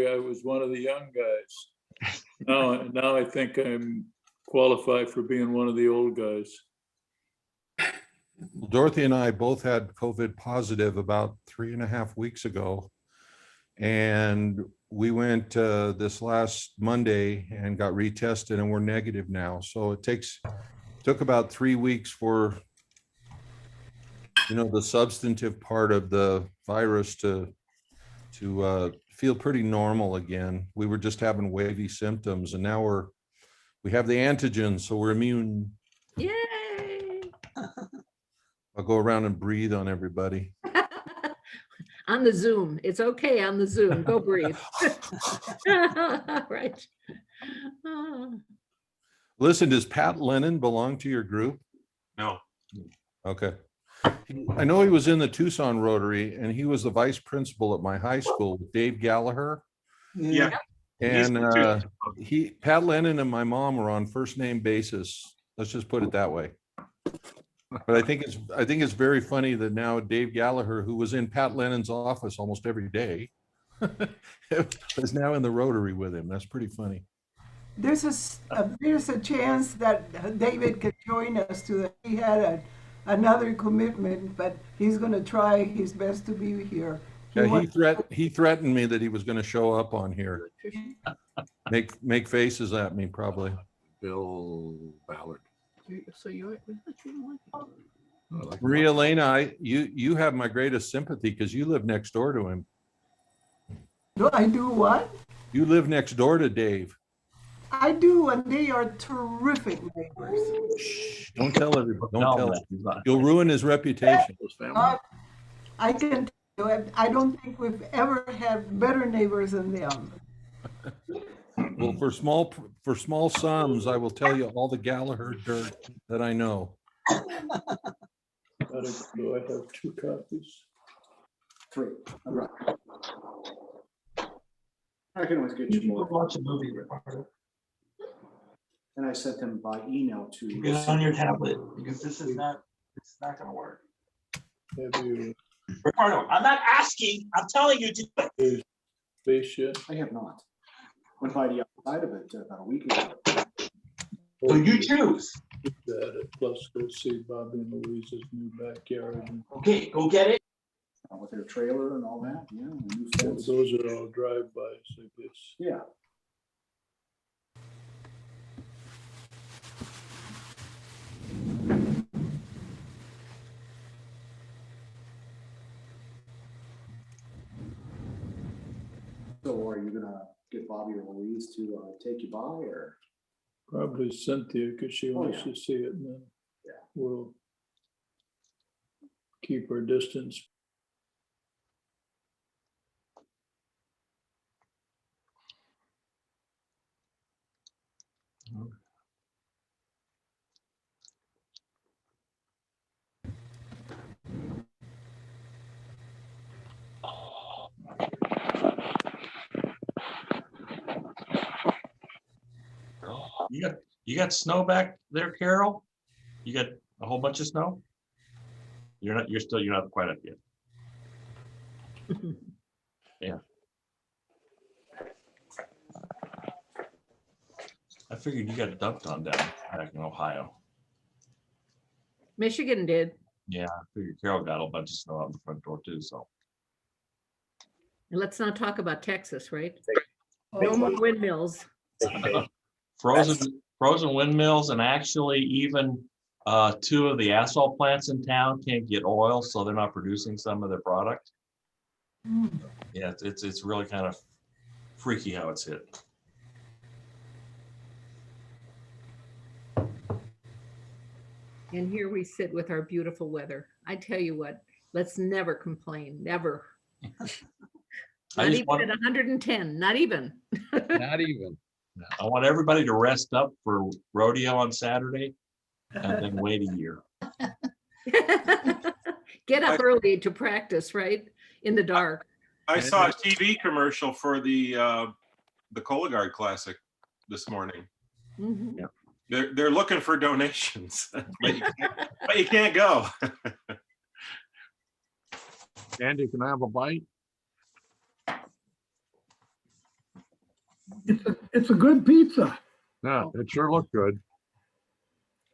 I was one of the young guys. Now I think I'm qualified for being one of the old guys. Dorothy and I both had COVID positive about 3.5 weeks ago. And we went this last Monday and got retested, and we're negative now. So it took about 3 weeks for, the substantive part of the virus to feel pretty normal again. We were just having wavy symptoms, and now we have the antigens, so we're immune. Yay! I'll go around and breathe on everybody. On the Zoom. It's okay on the Zoom. Go breathe. Right. Listen, does Pat Lennon belong to your group? No. Okay. I know he was in the Tucson Rotary, and he was the vice principal at my high school, Dave Gallagher. Yeah. And Pat Lennon and my mom were on first name basis. Let's just put it that way. But I think it's very funny that now Dave Gallagher, who was in Pat Lennon's office almost every day, is now in the Rotary with him. That's pretty funny. There's a chance that David could join us too. He had another commitment, but he's going to try his best to be here. He threatened me that he was going to show up on here. Make faces at me, probably. Bill Ballard. So you're Maria Elena, you have my greatest sympathy because you live next door to him. Do I do what? You live next door to Dave. I do, and they are terrific neighbors. Shh, don't tell everybody. Don't tell him. You'll ruin his reputation. I can tell you, I don't think we've ever had better neighbors than them. Well, for small sums, I will tell you all the Gallagher dirt that I know. Do I have 2 copies? 3. All right. I can always get you more. Watch a movie, Ricardo. And I sent them by email to you. Get it on your tablet because it's not going to work. Have you Ricardo, I'm not asking. I'm telling you to do it. spaceship? I have not. Went by the outside of it about a week ago. So you choose. That plus go see Bobby and Louise's new backyard. Okay, go get it. With their trailer and all that, yeah. And new fence. Those are all drive-bys, I guess. Yeah. So are you gonna get Bobby or Louise to take you by, or? Probably Cynthia, because she wants yeah. to see it, and then Yeah. we'll keep our distance. You got snow back there, Carol? You got a whole bunch of snow? You're not quite up yet. Yeah. I figured you got dumped on down back in Ohio. Michigan did. Yeah, I figured Carol got a bunch of snow out the front door too, so. And let's not talk about Texas, right? No more windmills. Frozen windmills, and actually even 2 of the asphalt plants in town can't get oil, so they're not producing some of their product. Yeah, it's really kind of freaky how it's hit. And here we sit with our beautiful weather. I tell you what, let's never complain, never. Not even at 110, not even. Not even. No. I want everybody to rest up for rodeo on Saturday and then wait a year. Get up early to practice, right? In the dark. I saw a TV commercial for the Cologuard Classic this morning. Mhm. Yeah. They're looking for donations, but you can't go. Andy, can I have a bite? It's a good pizza. Yeah, it sure looked good.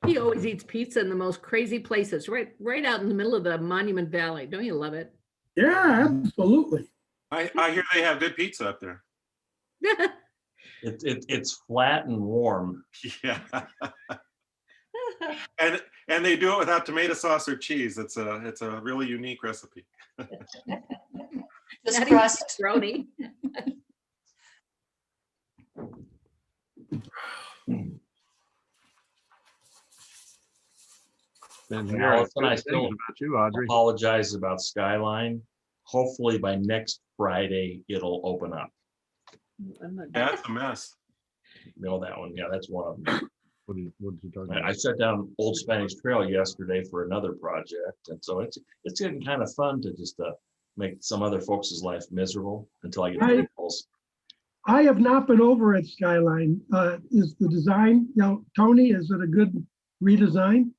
He always eats pizza in the most crazy places, right out in the middle of the Monument Valley. Don't you love it? Yeah, absolutely. I hear they have good pizza up there. It's flat and warm. Yeah. And they do it without tomato sauce or cheese. It's a really unique recipe. Just Not even crust. pepperoni. And And here, Allison, I good still things about you, Audrey. apologize about Skyline. Hopefully by next Friday, it'll open up. I'm not- That's a mess. You know that one? Yeah, that's one of them. What did you talk I about? shut down Old Spanish Trail yesterday for another project, and so it's getting kind of fun to just make some other folks' life miserable until I get the Right. impulse. I have not been over at Skyline. Is the design, Tony, is it a good redesign?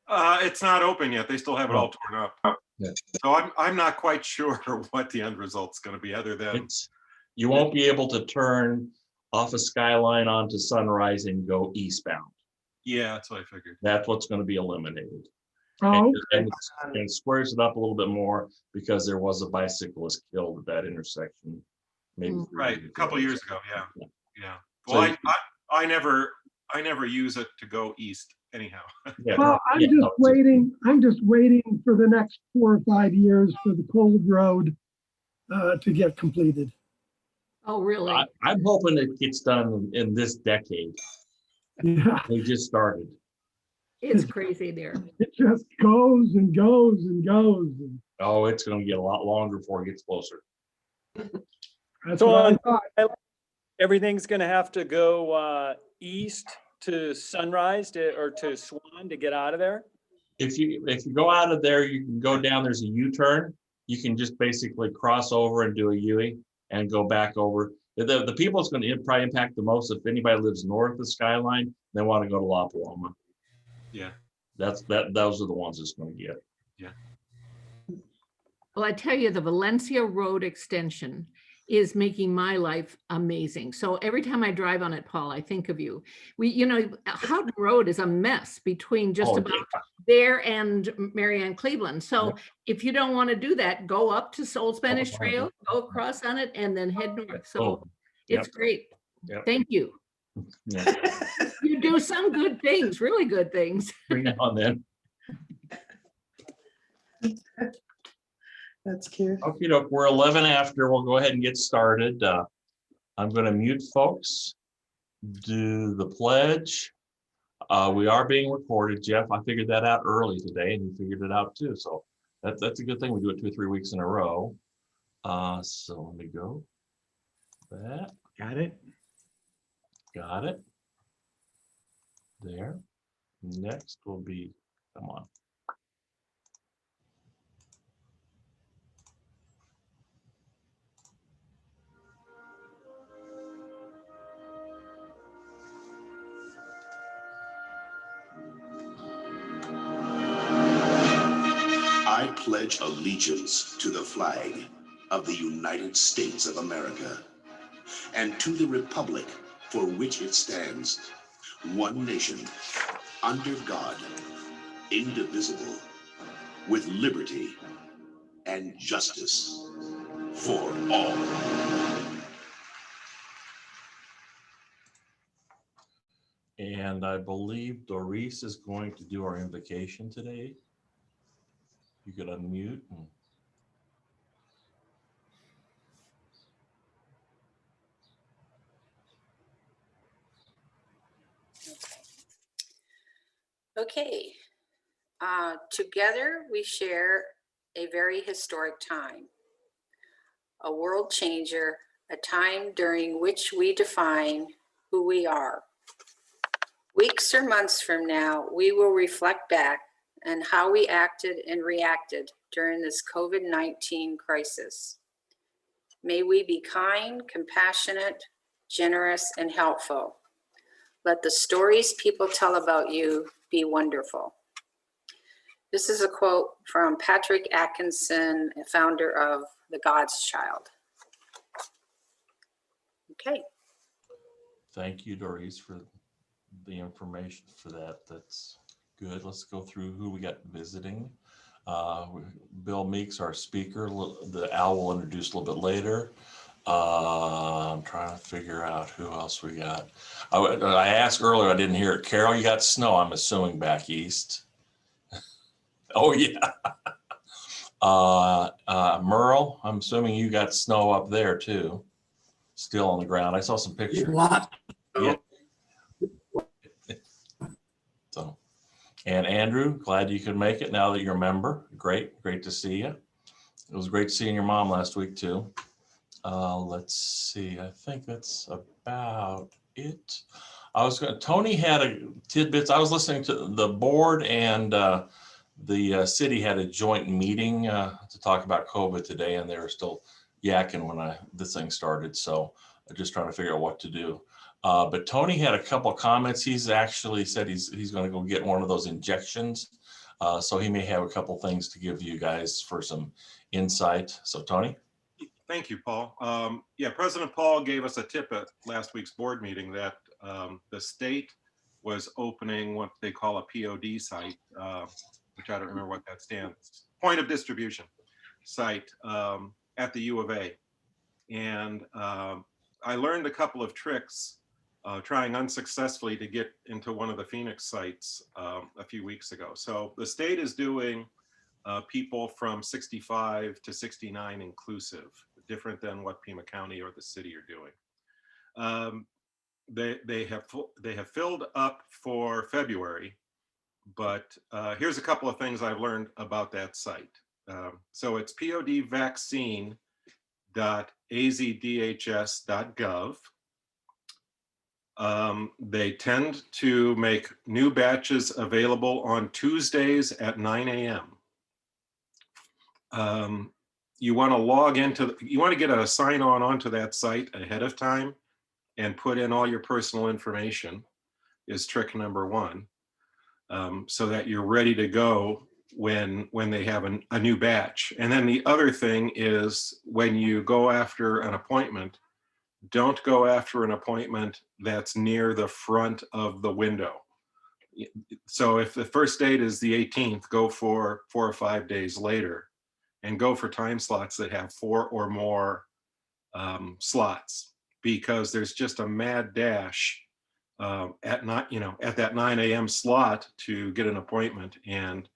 It's not open yet. They still have it all torn up. Yeah. So I'm not quite sure what the end result's going to be, other than You won't be able to turn off a Skyline onto Sunrise and go eastbound. yeah, that's what I figured. That's what's going to be eliminated. Oh, And it squares it up a little bit more because there was a bicyclist killed at that intersection. Maybe Mm. 3 Right, years a couple ago. years ago. Yeah, yeah. So- Well, I never use it to go east anyhow. Yeah, well, I'm yeah, just waiting. I'm just waiting for the next 4 or 5 years for the Cold Road to get completed. Oh, really? I'm hoping it gets done in this decade. Yeah, They just started. It's crazy there. it just goes and goes and goes. And Oh, it's going to get a lot longer before it gets closer. that's So what I on thought. everything's gonna have to go east to Sunrise or to Swan to get out of there? If you go out of there, you can go down. There's a U-turn. You can just basically cross over and do a U and go back over. The people it's going to probably impact the most if anybody lives north of Skyline, they want to go to La Paloma. Yeah, Those are the ones it's going to get. yeah. Well, I tell you, the Valencia Road extension is making my life amazing. So every time I drive on it, Paul, I think of you. Houghton Road is a mess between just Oh, about yeah. there and Marianne Cleveland. So Yep. if you don't want to do that, go up to Old Spanish Oh, Trail, go across on it, and then head north. So Oh, it's yep. great. Yep. Thank you. Yeah. You do some good things, really good things. Bring it on then. That's cute. Okay, we're 11 after. We'll go ahead and get started. I'm going to mute folks. Do the pledge. We are being recorded, Jeff. I figured that out early today, and you figured it out too. So that's a good thing. We do it 2 or 3 weeks in a row. So let me go. That. Got it. Got it. There. Next will be, come on. I pledge allegiance to the flag of the United States of America and to the republic for which it stands, one nation, under God, indivisible, with liberty and justice for all. And I believe Doris is going to do our invocation today. You could unmute. Okay. Together we share a very historic time, a world changer, a time during which we define who we are. Weeks or months from now, we will reflect back on how we acted and reacted during this COVID-19 crisis. May we be kind, compassionate, generous, and helpful. Let the stories people tell about you be wonderful. This is a quote from Patrick Atkinson, founder of The God's Child. Okay. Thank you, Doris, for the information for that. That's good. Let's go through who we got visiting. Bill Meeks, our speaker. The Al will introduce a little bit later. I'm trying to figure out who else we got. I asked earlier, I didn't hear it. Carol, you got snow, I'm assuming, back east. Oh, yeah. Merle, I'm assuming you got snow up there too, still on the ground. I saw some pictures. A lot. Yeah. So, and Andrew, glad you could make it now that you're a member. Great to see you. It was great seeing your mom last week too. Let's see, I think that's about it. Tony had a tidbits. I was listening to the board and the city had a joint meeting to talk about COVID today, and they were still yakking when this thing started. So I'm just trying to figure out what to do. But Tony had a couple of comments. He's actually said he's going to go get one of those injections. So he may have a couple things to give you guys for some insight. So Tony. Thank you, Paul. Yeah, President Paul gave us a tip at last week's board meeting that the state was opening what they call a POD site, which I don't remember what that stands, point of distribution site at the U of A. And I learned a couple of tricks trying unsuccessfully to get into one of the Phoenix sites a few weeks ago. So the state is doing people from 65 to 69 inclusive, different than what Pima County or the city are doing. They have filled up for February, but here's a couple of things I've learned about that site. So it's podvaccine.azDHS.gov. They tend to make new batches available on Tuesdays at 9 a.m. You want to log into, you want to get a sign on onto that site ahead of time and put in all your personal information is trick number one, so that you're ready to go when they have a new batch. And then the other thing is when you go after an appointment, don't go after an appointment that's near the front of the window. So if the first date is the 18th, go for 4 or 5 days later and go for time slots that have 4 or more slots, because there's just a mad dash at that 9 a.m. slot to get an appointment. And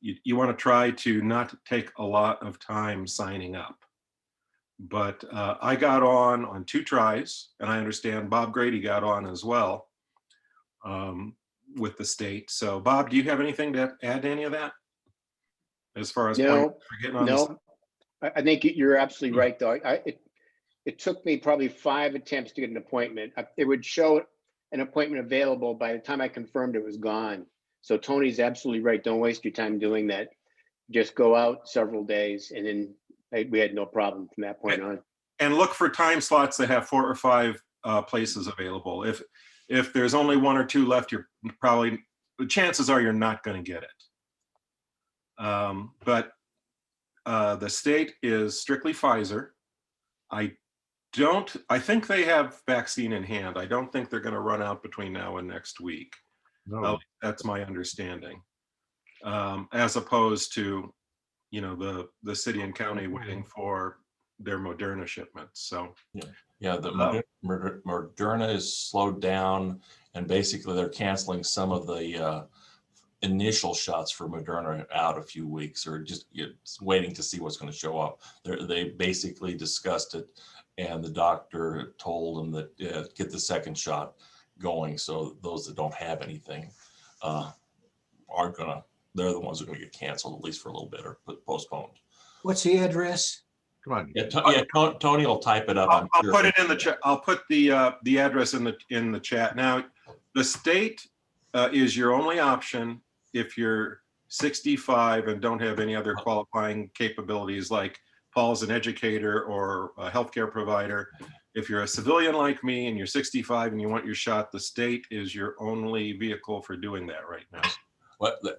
you want to try to not take a lot of time signing up. But I got on 2 tries, and I understand Bob Grady got on as well with the state. So Bob, do you have anything to add to any of that? As far as No, getting on no. I think you're absolutely right, though. It took me probably 5 attempts to get an appointment. It would show an appointment available. By the time I confirmed, it was gone. So Tony's absolutely right. Don't waste your time doing that. Just go out several days, and then we had no problem from that point on. And look for time slots that have 4 or 5 places available. If there's only 1 or 2 left, you're probably, the chances are you're not going to get it. But the state is strictly Pfizer. I think they have vaccine in hand. I don't think they're going to run out between now and next week. No. That's my understanding. As opposed to, the city and county waiting for their Moderna shipments. So yeah, the Moderna is slowed down, and basically they're canceling some of the initial shots for Moderna out a few weeks, or just waiting to see what's going to show up. They basically discussed it, and the doctor told them that get the second shot going. So those that don't have anything they're the ones who are going to get canceled, at least for a little bit, or postponed. What's the address? Come on. Yeah, Tony will type it up. I'll put it in the chat. I'll put the address in the chat. Now, the state is your only option if you're 65 and don't have any other qualifying capabilities, like Paul's an educator or a healthcare provider. If you're a civilian like me and you're 65 and you want your shot, the state is your only vehicle for doing that right now. What the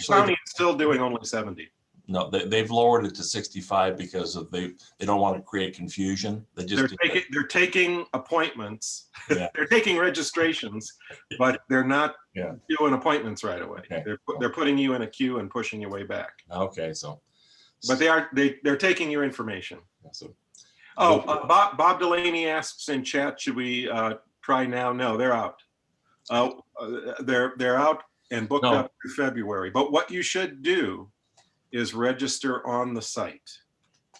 county is still doing only 70. No, they've lowered it to 65 because of they don't want to create confusion. They're taking appointments. Yeah. They're taking registrations, but they're not doing appointments right away. Okay. They're putting you in a queue and pushing you way back. Okay, so. But they're taking your information. So, Bob Delaney asks in chat, should we try now? No, they're out. They're out and booked up through February. But what you should do is register on the site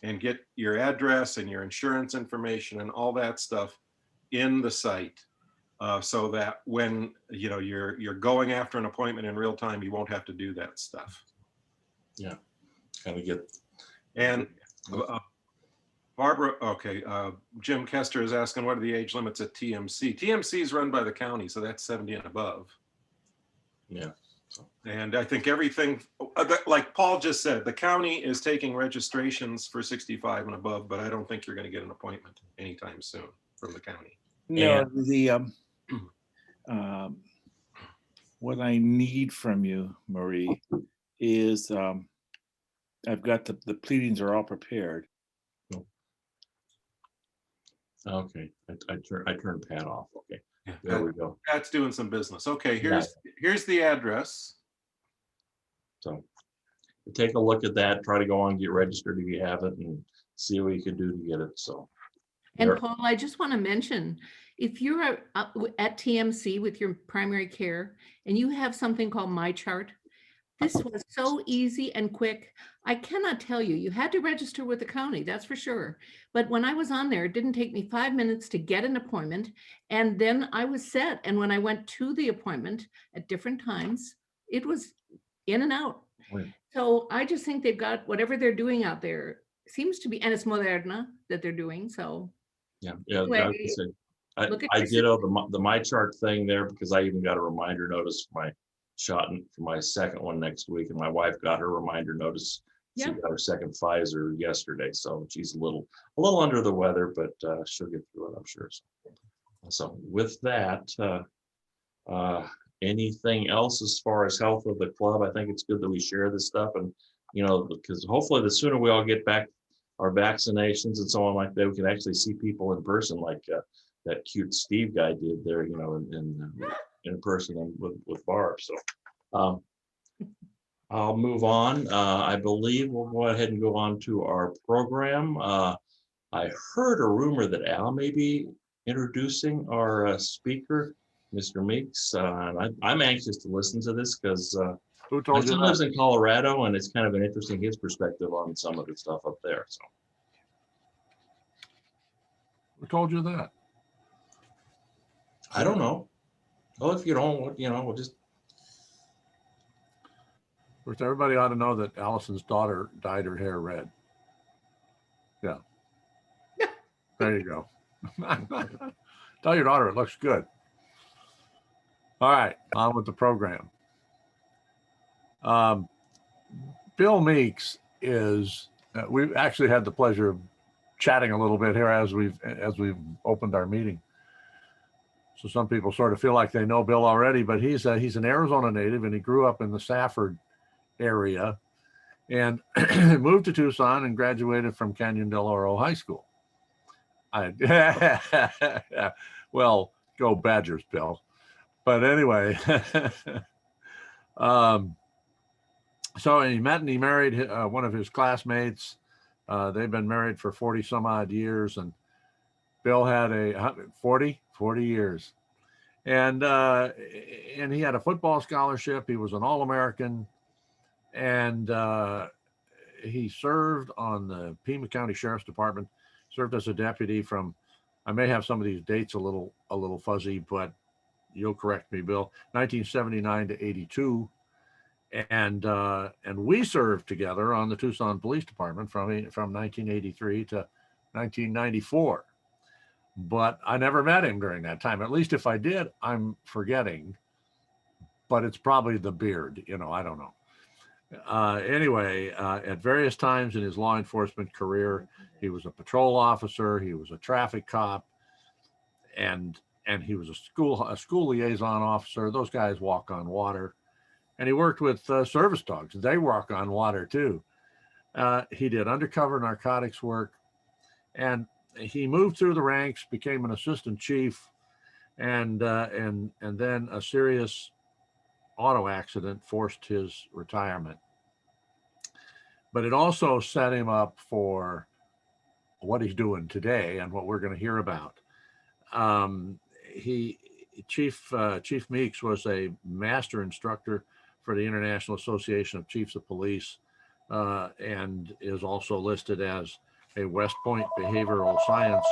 and get your address and your insurance information and all that stuff in the site, so that when you're going after an appointment in real time, you won't have to do that stuff. Yeah, kind of get. And Barbara, okay, Jim Kester is asking, what are the age limits at TMC? TMC is run by the county, so that's 70 and above. Yeah. And I think everything, like Paul just said, the county is taking registrations for 65 and above, but I don't think you're going to get an appointment anytime soon from the county. No, what I need from you, Marie, is I've got the pleadings are all prepared. Okay, I turned Pat off. Okay, there we go. Pat's doing some business. Okay, here's the address. So take a look at that, try to go on, get registered if you haven't, and see what you can do to get it. So. And Paul, I just want to mention, if you're at TMC with your primary care and you have something called My Chart, this was so easy and quick. I cannot tell you, you had to register with the county, that's for sure. But when I was on there, it didn't take me 5 minutes to get an appointment. And then I was set. And when I went to the appointment at different times, it was in and out. Right. So I just think they've got whatever they're doing out there seems to be, and it's Moderna that they're doing. So yeah, anyway, I ditto the My Chart thing there, because I even got a reminder notice for my shot for my second one next week, and my wife got her reminder notice. She got her second Pfizer yesterday, so she's a little under the weather, but she'll get through it, I'm sure. So with that, anything else as far as health of the club? I think it's good that we share this stuff, and because hopefully the sooner we all get back our vaccinations and so on like that, we can actually see people in person, like that cute Steve guy did there, in person and with Barb. So I'll move on. I believe we'll go ahead and go on to our program. I heard a rumor that Al may be introducing our speaker, Mr. Meeks. I'm anxious to listen to this because who told he you lives that? in Colorado, and it's kind of an interesting his perspective on some of the stuff up there. So Who told you that? I don't know. Well, if you don't, we'll just. First, everybody ought to know that Allison's daughter dyed her hair red. Yeah. There you go. Tell your daughter it looks good. All right, on with the program. Bill Meeks is, we've actually had the pleasure of chatting a little bit here as we've opened our meeting. So some people sort of feel like they know Bill already, but he's an Arizona native, and he grew up in the Safford area and moved to Tucson and graduated from Canyon del Oro High School. Well, go Badgers, Bill. But anyway, so he met and he married one of his classmates. They've been married for 40 some odd years, and Bill had 40 years. And he had a football scholarship. He was an All-American, and he served on the Pima County Sheriff's Department, served as a deputy from, I may have some of these dates a little fuzzy, but you'll correct me, Bill, 1979 to 82. And we served together on the Tucson Police Department from 1983 to 1994. But I never met him during that time. At least if I did, I'm forgetting. But it's probably the beard, I don't know. Anyway, at various times in his law enforcement career, he was a patrol officer, he was a traffic cop, and he was a school liaison officer. Those guys walk on water. And he worked with service dogs. They walk on water too. He did undercover narcotics work, and he moved through the ranks, became an assistant chief, and then a serious auto accident forced his retirement. But it also set him up for what he's doing today and what we're going to hear about. Chief Meeks was a master instructor for the International Association of Chiefs of Police, and is also listed as a West Point behavioral science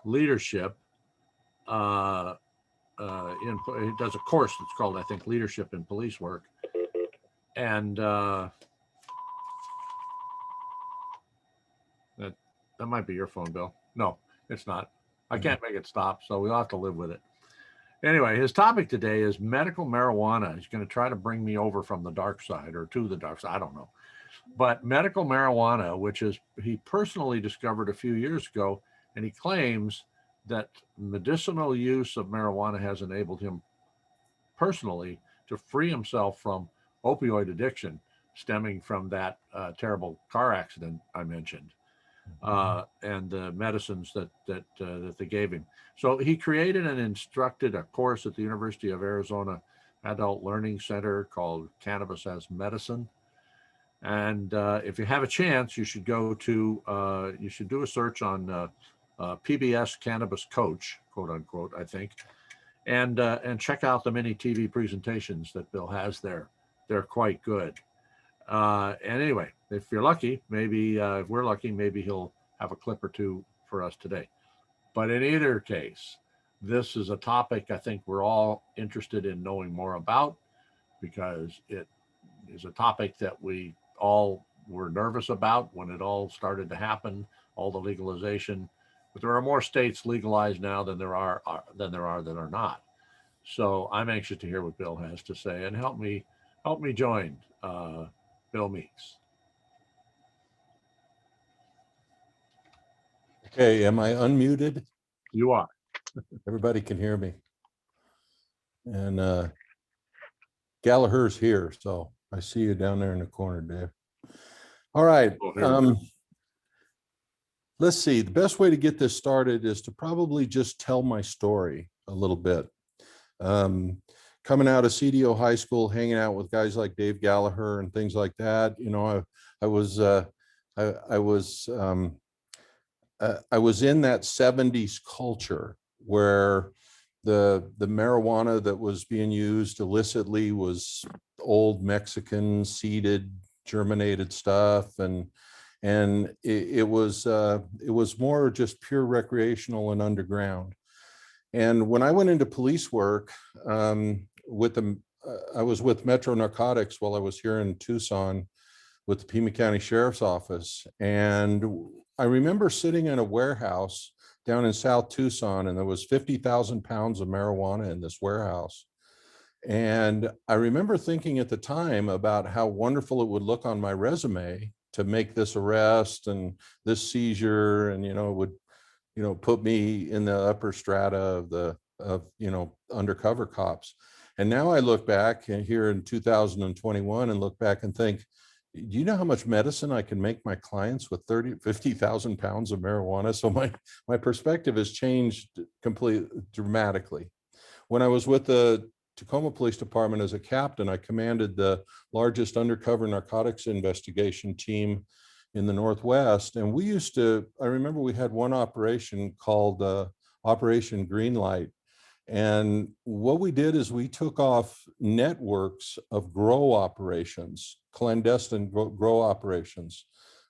leadership. He does a course that's called, I think, Leadership in Police Work. And that might be your phone, Bill. No, it's not. I can't make it stop, so we'll have to live with it. Anyway, his topic today is medical marijuana. He's going to try to bring me over from the dark side or to the dark side. I don't know. But medical marijuana, which is he personally discovered a few years ago, and he claims that medicinal use of marijuana has enabled him personally to free himself from opioid addiction stemming from that terrible car accident I mentioned, and the medicines that they gave him. So he created and instructed a course at the University of Arizona Adult Learning Center called Cannabis as Medicine. And if you have a chance, you should go to, you should do a search on PBS Cannabis Coach, quote unquote, I think, and check out the many TV presentations that Bill has there. They're quite good. And anyway, if you're lucky, maybe if we're lucky, maybe he'll have a clip or two for us today. But in either case, this is a topic I think we're all interested in knowing more about, because it is a topic that we all were nervous about when it all started to happen, all the legalization. But there are more states legalized now than there are that are not. So I'm anxious to hear what Bill has to say, and help me join Bill Meeks. Okay, am I unmuted? You are. Everybody can hear me. And Gallagher's here, so I see you down there in the corner, Dave. All right. Let's see. The best way to get this started is to probably just tell my story a little bit. Coming out of CDO High School, hanging out with guys like Dave Gallagher and things like that, you know, I was in that 70s culture where the marijuana that was being used illicitly was old Mexican seeded, germinated stuff, and it was more just pure recreational and underground. And when I went into police work, I was with Metro Narcotics while I was here in Tucson with the Pima County Sheriff's Office. And I remember sitting in a warehouse down in South Tucson, and there was 50,000 pounds of marijuana in this warehouse. And I remember thinking at the time about how wonderful it would look on my resume to make this arrest and this seizure, and, you know, it would, you know, put me in the upper strata of you know, undercover cops. And now I look back here in 2021 and look back and think, do you know how much medicine I can make my clients with 50,000 pounds of marijuana? So my perspective has changed completely dramatically. When I was with the Tacoma Police Department as a captain, I commanded the largest undercover narcotics investigation team in the Northwest. And we used to, I remember we had one operation called Operation Greenlight. And what we did is we took off networks of grow operations, clandestine grow operations.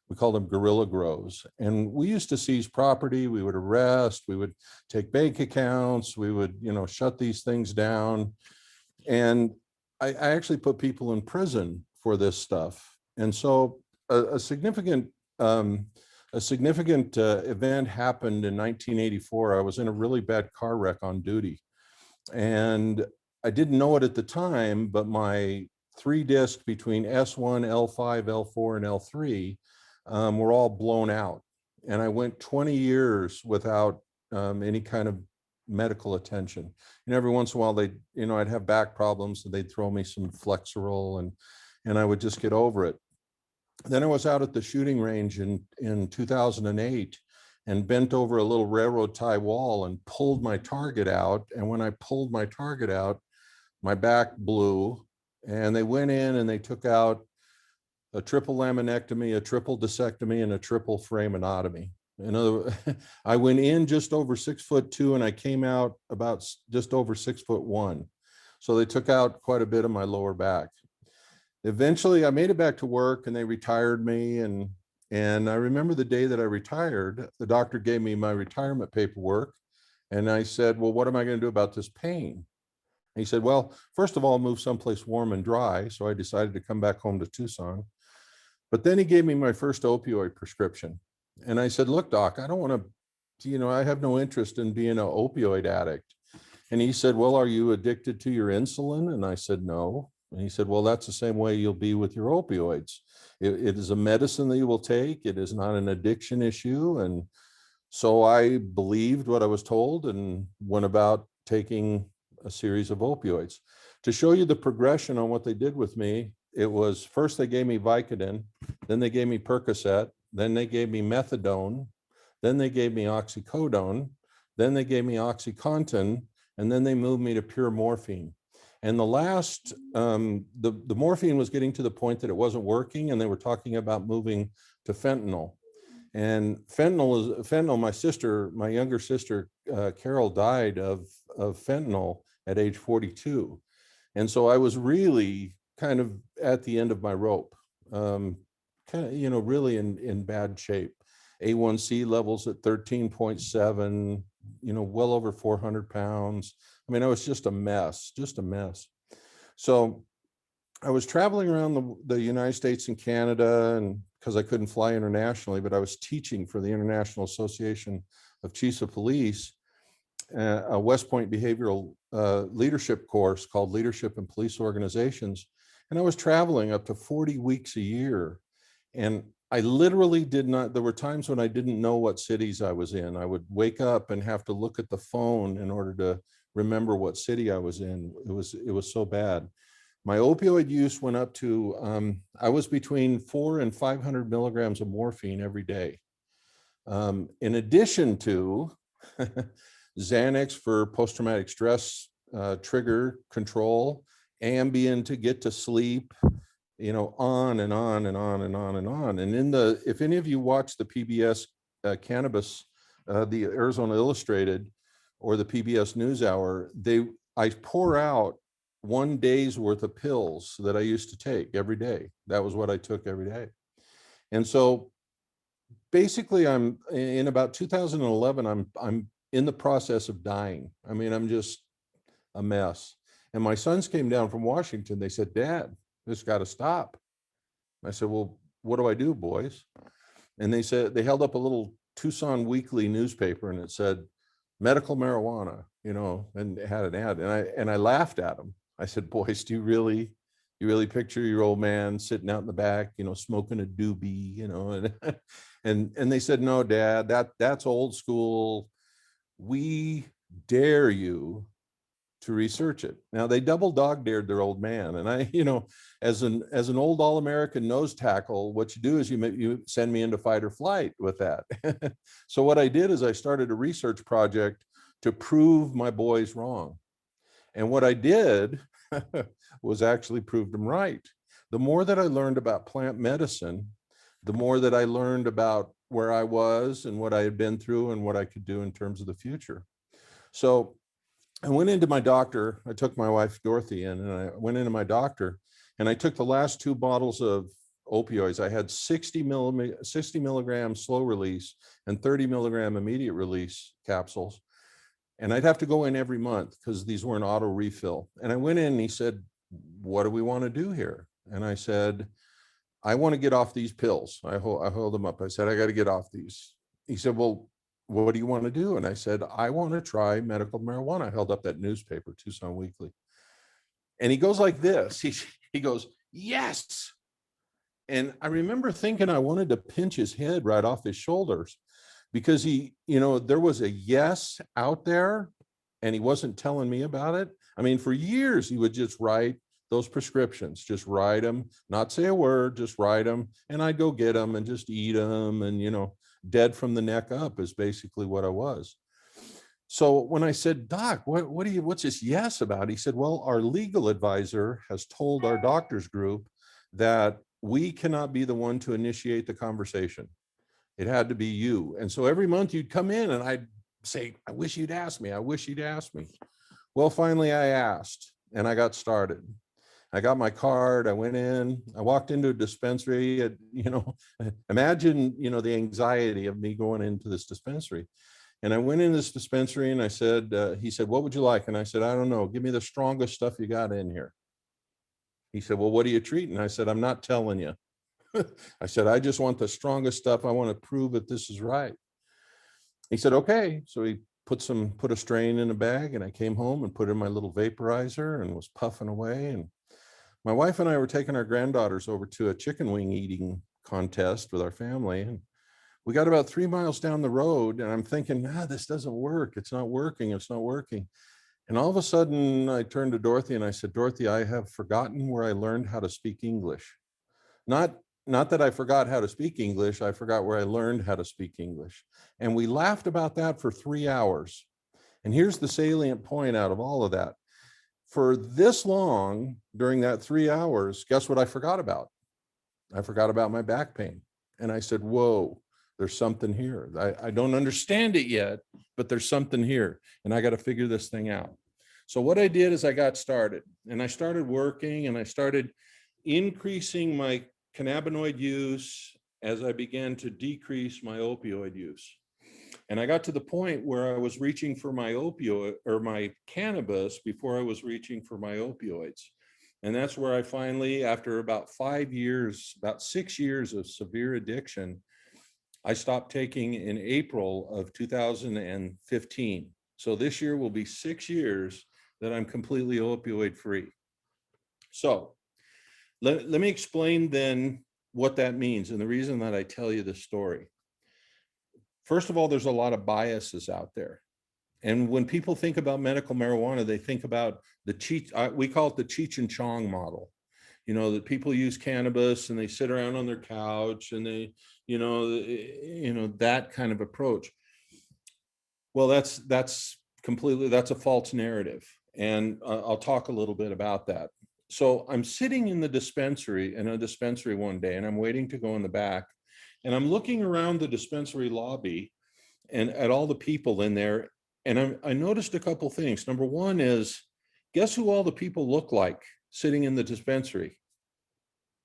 We called them guerrilla grows. And we used to seize property, we would arrest, we would take bank accounts, we would, you know, shut these things down. And I actually put people in prison for this stuff. And so a significant event happened in 1984. I was in a really bad car wreck on duty. And I didn't know it at the time, but my 3-disc between S1, L5, L4, and L3 were all blown out. And I went 20 years without any kind of medical attention. And every once in a while, they, you know, I'd have back problems, and they'd throw me some Flexeril, and I would just get over it. Then I was out at the shooting range in 2008 and bent over a little railroad tie wall and pulled my target out. And when I pulled my target out, my back blew, and they went in and they took out a triple laminectomy, a triple discectomy, and a triple foraminotomy. In other, I went in just over 6'2", and I came out about just over 6'1". So they took out quite a bit of my lower back. Eventually I made it back to work and they retired me. And I remember the day that I retired, the doctor gave me my retirement paperwork. And I said, well, what am I going to do about this pain? And he said, well, first of all, move someplace warm and dry. So I decided to come back home to Tucson. But then he gave me my first opioid prescription. And I said, look, doc, I don't want to, I have no interest in being an opioid addict. And he said, well, are you addicted to your insulin? And I said, no. And he said, well, that's the same way you'll be with your opioids. It is a medicine that you will take. It is not an addiction issue. And so I believed what I was told and went about taking a series of opioids. To show you the progression on what they did with me, it was first they gave me Vicodin, then they gave me Percocet, then they gave me methadone, then they gave me oxycodone, then they gave me OxyContin, and then they moved me to pure morphine. And the last, the morphine was getting to the point that it wasn't working, and they were talking about moving to fentanyl. And fentanyl, my younger sister, Carol, died of fentanyl at age 42. And so I was really kind of at the end of my rope, kind of, really in bad shape. A1C levels at 13.7, well over 400 pounds. I mean, I was just a mess. So I was traveling around the United States and Canada, and because I couldn't fly internationally, but I was teaching for the International Association of Chiefs of Police, a West Point behavioral leadership course called Leadership in Police Organizations. And I was traveling up to 40 weeks a year. And I literally did not, there were times when I didn't know what cities I was in. I would wake up and have to look at the phone in order to remember what city I was in. It was so bad. My opioid use went up to, I was between 400 and 500 milligrams of morphine every day. In addition to Xanax for post-traumatic stress trigger control, Ambien to get to sleep, on and on and on and on and on. And if any of you watch the PBS cannabis, the Arizona Illustrated or the PBS NewsHour, I pour out 1 day's worth of pills that I used to take every day. That was what I took every day. And so basically I'm in about 2011, I'm in the process of dying. I mean, I'm just a mess. And my sons came down from Washington. They said, Dad, this got to stop. I said, well, what do I do, boys? And they said, they held up a little Tucson Weekly newspaper and it said, medical marijuana, and it had an ad. And I laughed at them. I said, boys, do you really picture your old man sitting out in the back, smoking a doobie, and they said, no, Dad, that's old school. We dare you to research it. Now they double dog dared their old man. And I, as an old all-American nose tackle, what you do is you send me into fight or flight with that. So what I did is I started a research project to prove my boys wrong. And what I did was actually prove them right. The more that I learned about plant medicine, the more that I learned about where I was and what I had been through and what I could do in terms of the future. So I went into my doctor. I took my wife Dorothy in, and I went into my doctor, and I took the last 2 bottles of opioids. I had 60 milligram slow release and 30 milligram immediate release capsules. And I'd have to go in every month because these weren't auto refill. And I went in and he said, what do we want to do here? And I said, I want to get off these pills. I hold them up. I said, I got to get off these. He said, well, what do you want to do? And I said, I want to try medical marijuana. I held up that newspaper, Tucson Weekly. And he goes like this. He goes, yes. And I remember thinking I wanted to pinch his head right off his shoulders because there was a yes out there and he wasn't telling me about it. I mean, for years he would just write those prescriptions, just write them, not say a word, just write them. And I'd go get them and just eat them. And, you know, dead from the neck up is basically what I was. So when I said, Doc, what's this yes about? He said, well, our legal advisor has told our doctors group that we cannot be the one to initiate the conversation. It had to be you. And so every month you'd come in and I'd say, I wish you'd ask me. I wish you'd ask me. Well, finally I asked and I got started. I got my card. I went in, I walked into a dispensary. You know, imagine, you know, the anxiety of me going into this dispensary. And I went in this dispensary and I said, he said, what would you like? And I said, I don't know. Give me the strongest stuff you got in here. He said, well, what are you treating? I said, I'm not telling you. I said, I just want the strongest stuff. I want to prove that this is right. He said, okay. So he put a strain in a bag and I came home and put it in my little vaporizer and was puffing away. And my wife and I were taking our granddaughters over to a chicken wing eating contest with our family. And we got about 3 miles down the road and I'm thinking, this doesn't work. It's not working. It's not working. And all of a sudden I turned to Dorothy and I said, Dorothy, I have forgotten where I learned how to speak English. Not that I forgot how to speak English, I forgot where I learned how to speak English. And we laughed about that for 3 hours. And here's the salient point out of all of that. For this long, during that 3 hours, guess what I forgot about? I forgot about my back pain. And I said, whoa, there's something here. I don't understand it yet, but there's something here. And I got to figure this thing out. So what I did is I got started and I started working and I started increasing my cannabinoid use as I began to decrease my opioid use. And I got to the point where I was reaching for my opioid or my cannabis before I was reaching for my opioids. And that's where I finally, after about 5 years, about 6 years of severe addiction, I stopped taking in April of 2015. So this year will be 6 years that I'm completely opioid free. So let me explain then what that means and the reason that I tell you this story. First of all, there's a lot of biases out there. And when people think about medical marijuana, they think about we call it the Cheech and Chong model. You know, that people use cannabis and they sit around on their couch and they, you know, that kind of approach. Well, that's a false narrative. And I'll talk a little bit about that. So I'm sitting in a dispensary one day and I'm waiting to go in the back and I'm looking around the dispensary lobby and at all the people in there. And I noticed a couple things. Number one is, guess who all the people look like sitting in the dispensary?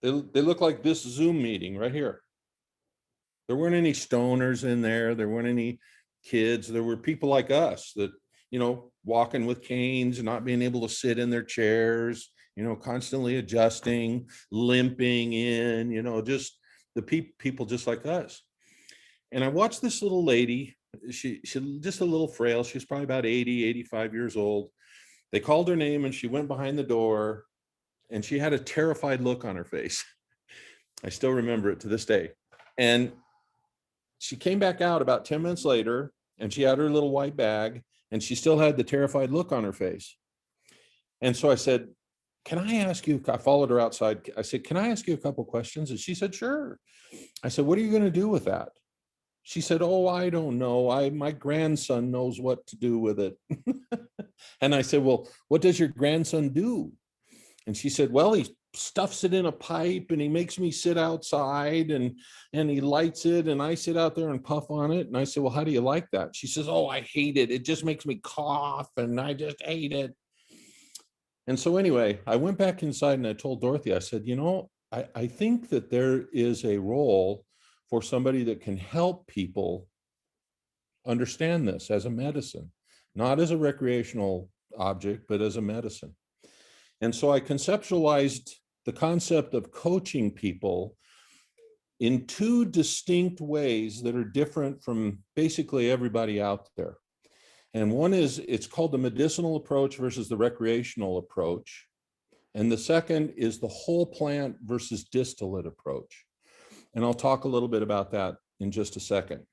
They look like this Zoom meeting right here. There weren't any stoners in there. There weren't any kids. There were people like us that, you know, walking with canes, not being able to sit in their chairs, you know, constantly adjusting, limping in, you know, just the people just like us. And I watched this little lady, she just a little frail. She was probably about 80, 85 years old. They called her name and she went behind the door and she had a terrified look on her face. I still remember it to this day. And she came back out about 10 minutes later and she had her little white bag and she still had the terrified look on her face. And so I said, can I ask you, I followed her outside. I said, can I ask you a couple questions? And she said, sure. I said, what are you going to do with that? She said, oh, I don't know. My grandson knows what to do with it. And I said, well, what does your grandson do? And she said, well, he stuffs it in a pipe and he makes me sit outside and he lights it and I sit out there and puff on it. And I said, well, how do you like that? She says, oh, I hate it. It just makes me cough and I just hate it. And so anyway, I went back inside and I told Dorothy, I said, you know, I think that there is a role for somebody that can help people understand this as a medicine, not as a recreational object, but as a medicine. And so I conceptualized the concept of coaching people in two distinct ways that are different from basically everybody out there. And one is, it's called the medicinal approach versus the recreational approach. And the second is the whole plant versus distillate approach. And I'll talk a little bit about that in just a second.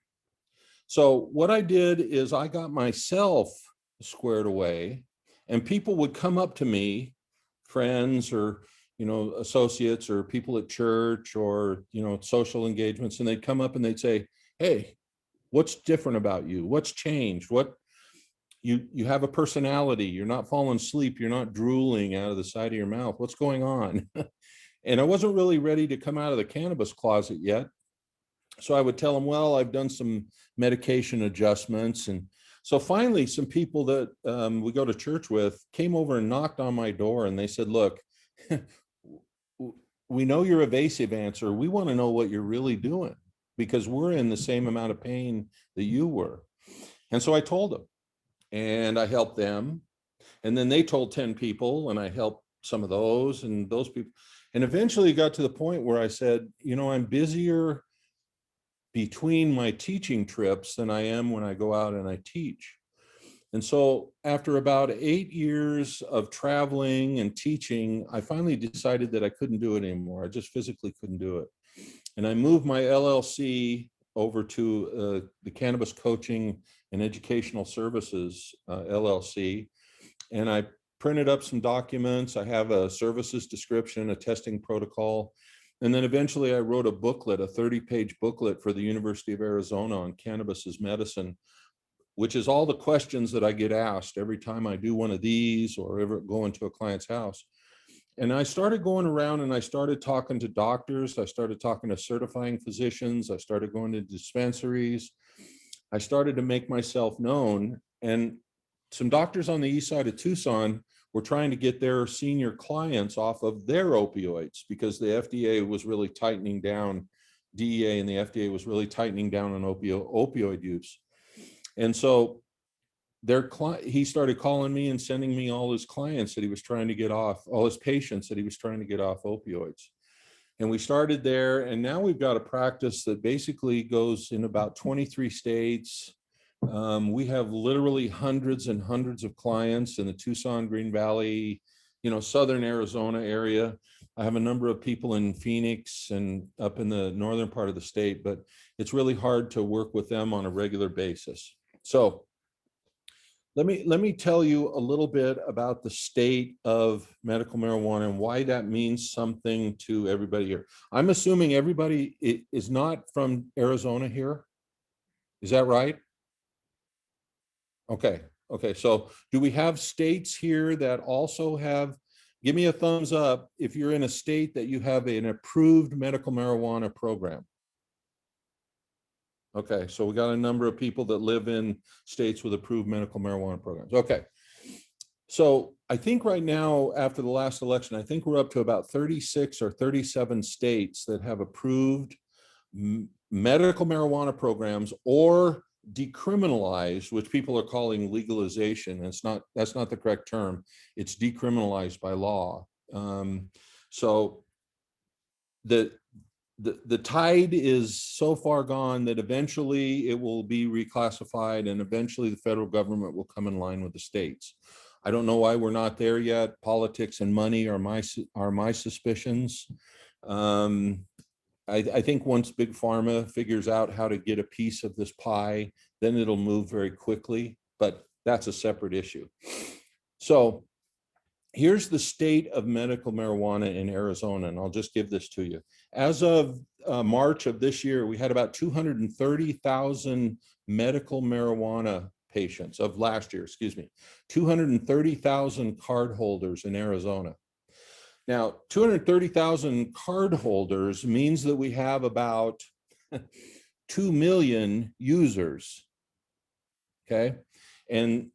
So what I did is I got myself squared away and people would come up to me friends or, you know, associates or people at church or, you know, social engagements, and they'd come up and they'd say, hey, what's different about you? What's changed? What you have a personality, you're not falling asleep, you're not drooling out of the side of your mouth. What's going on? And I wasn't really ready to come out of the cannabis closet yet. So I would tell them, well, I've done some medication adjustments. And so finally, some people that we go to church with came over and knocked on my door and they said, look, we know your evasive answer. We want to know what you're really doing because we're in the same amount of pain that you were. And so I told them and I helped them. And then they told 10 people and I helped some of those and those people. And eventually got to the point where I said, you know, I'm busier between my teaching trips than I am when I go out and I teach. And so after about 8 years of traveling and teaching, I finally decided that I couldn't do it anymore. I just physically couldn't do it. And I moved my LLC over to the Cannabis Coaching and Educational Services LLC. And I printed up some documents. I have a services description, a testing protocol. And then eventually I wrote a booklet, a 30-page booklet for the University of Arizona on cannabis as medicine, which is all the questions that I get asked every time I do one of these or ever go into a client's house. And I started going around and I started talking to doctors. I started talking to certifying physicians. I started going to dispensaries. I started to make myself known. And some doctors on the east side of Tucson were trying to get their senior clients off of their opioids because the FDA was really tightening down, DEA and the FDA was really tightening down on opioid use. And so he started calling me and sending me all his clients that he was trying to get off, all his patients that he was trying to get off opioids. And we started there, and now we've got a practice that basically goes in about 23 states. We have literally hundreds and hundreds of clients in the Tucson, Green Valley, you know, Southern Arizona area. I have a number of people in Phoenix and up in the northern part of the state, but it's really hard to work with them on a regular basis. So let me tell you a little bit about the state of medical marijuana and why that means something to everybody here. I'm assuming everybody is not from Arizona here. Is that right? Okay. So do we have states here that also have, give me a thumbs up if you're in a state that you have an approved medical marijuana program. Okay, so we got a number of people that live in states with approved medical marijuana programs. Okay. So I think right now, after the last election, I think we're up to about 36 or 37 states that have approved medical marijuana programs or decriminalized, which people are calling legalization. It's not, that's not the correct term. It's decriminalized by law. So the tide is so far gone that eventually it will be reclassified and eventually the federal government will come in line with the states. I don't know why we're not there yet. Politics and money are my suspicions. I think once Big Pharma figures out how to get a piece of this pie, then it'll move very quickly, but that's a separate issue. So here's the state of medical marijuana in Arizona, and I'll just give this to you. As of March of this year, we had about 230,000 medical marijuana patients of last year, 230,000 card holders in Arizona. Now, 230,000 card holders means that we have about 2 million users, okay? And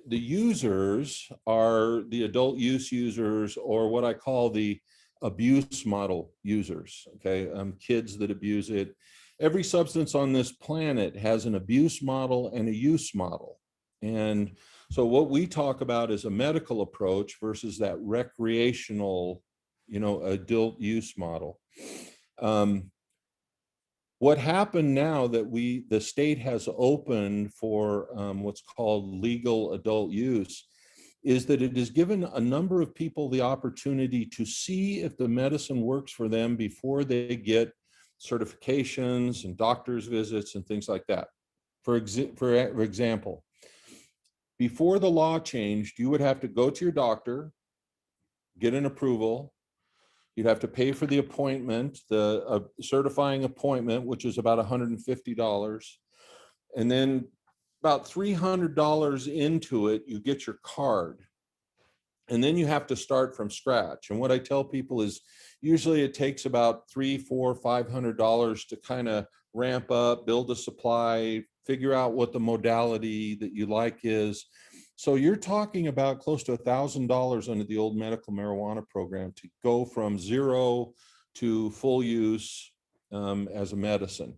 the users are the adult use users, or what I call the abuse model users, okay? Kids that abuse it. Every substance on this planet has an abuse model and a use model. And so what we talk about is a medical approach versus that recreational, you know, adult use model. What happened now that the state has opened for what's called legal adult use is that it has given a number of people the opportunity to see if the medicine works for them before they get certifications and doctor's visits and things like that. For example, before the law changed, you would have to go to your doctor, get an approval. You'd have to pay for the appointment, the certifying appointment, which is about $150. And then about $300 into it, you get your card. And then you have to start from scratch. And what I tell people is usually it takes about $300, $400, $500 to kind of ramp up, build a supply, figure out what the modality that you like is. So you're talking about close to $1,000 under the old medical marijuana program to go from zero to full use as a medicine.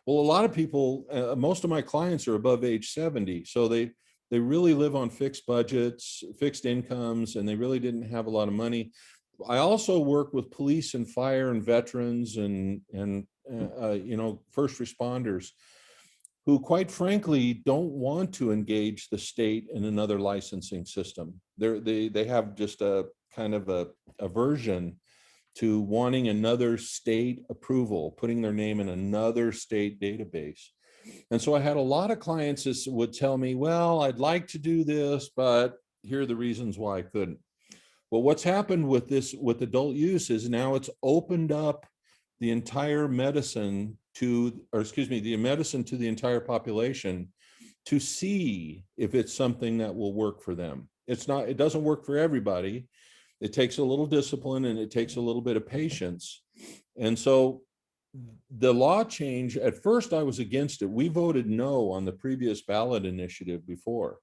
Well, a lot of people, most of my clients are above age 70, so they really live on fixed budgets, fixed incomes, and they really didn't have a lot of money. I also work with police and fire and veterans and first responders who, quite frankly, don't want to engage the state in another licensing system. They have just a kind of a aversion to wanting another state approval, putting their name in another state database. And so I had a lot of clients that would tell me, well, I'd like to do this, but here are the reasons why I couldn't. Well, what's happened with this, with adult use, is now it's opened up the entire medicine to, or excuse me, the medicine to the entire population to see if it's something that will work for them. It's not, it doesn't work for everybody. It takes a little discipline and it takes a little bit of patience. And so the law change, at first I was against it. We voted no on the previous ballot initiative before,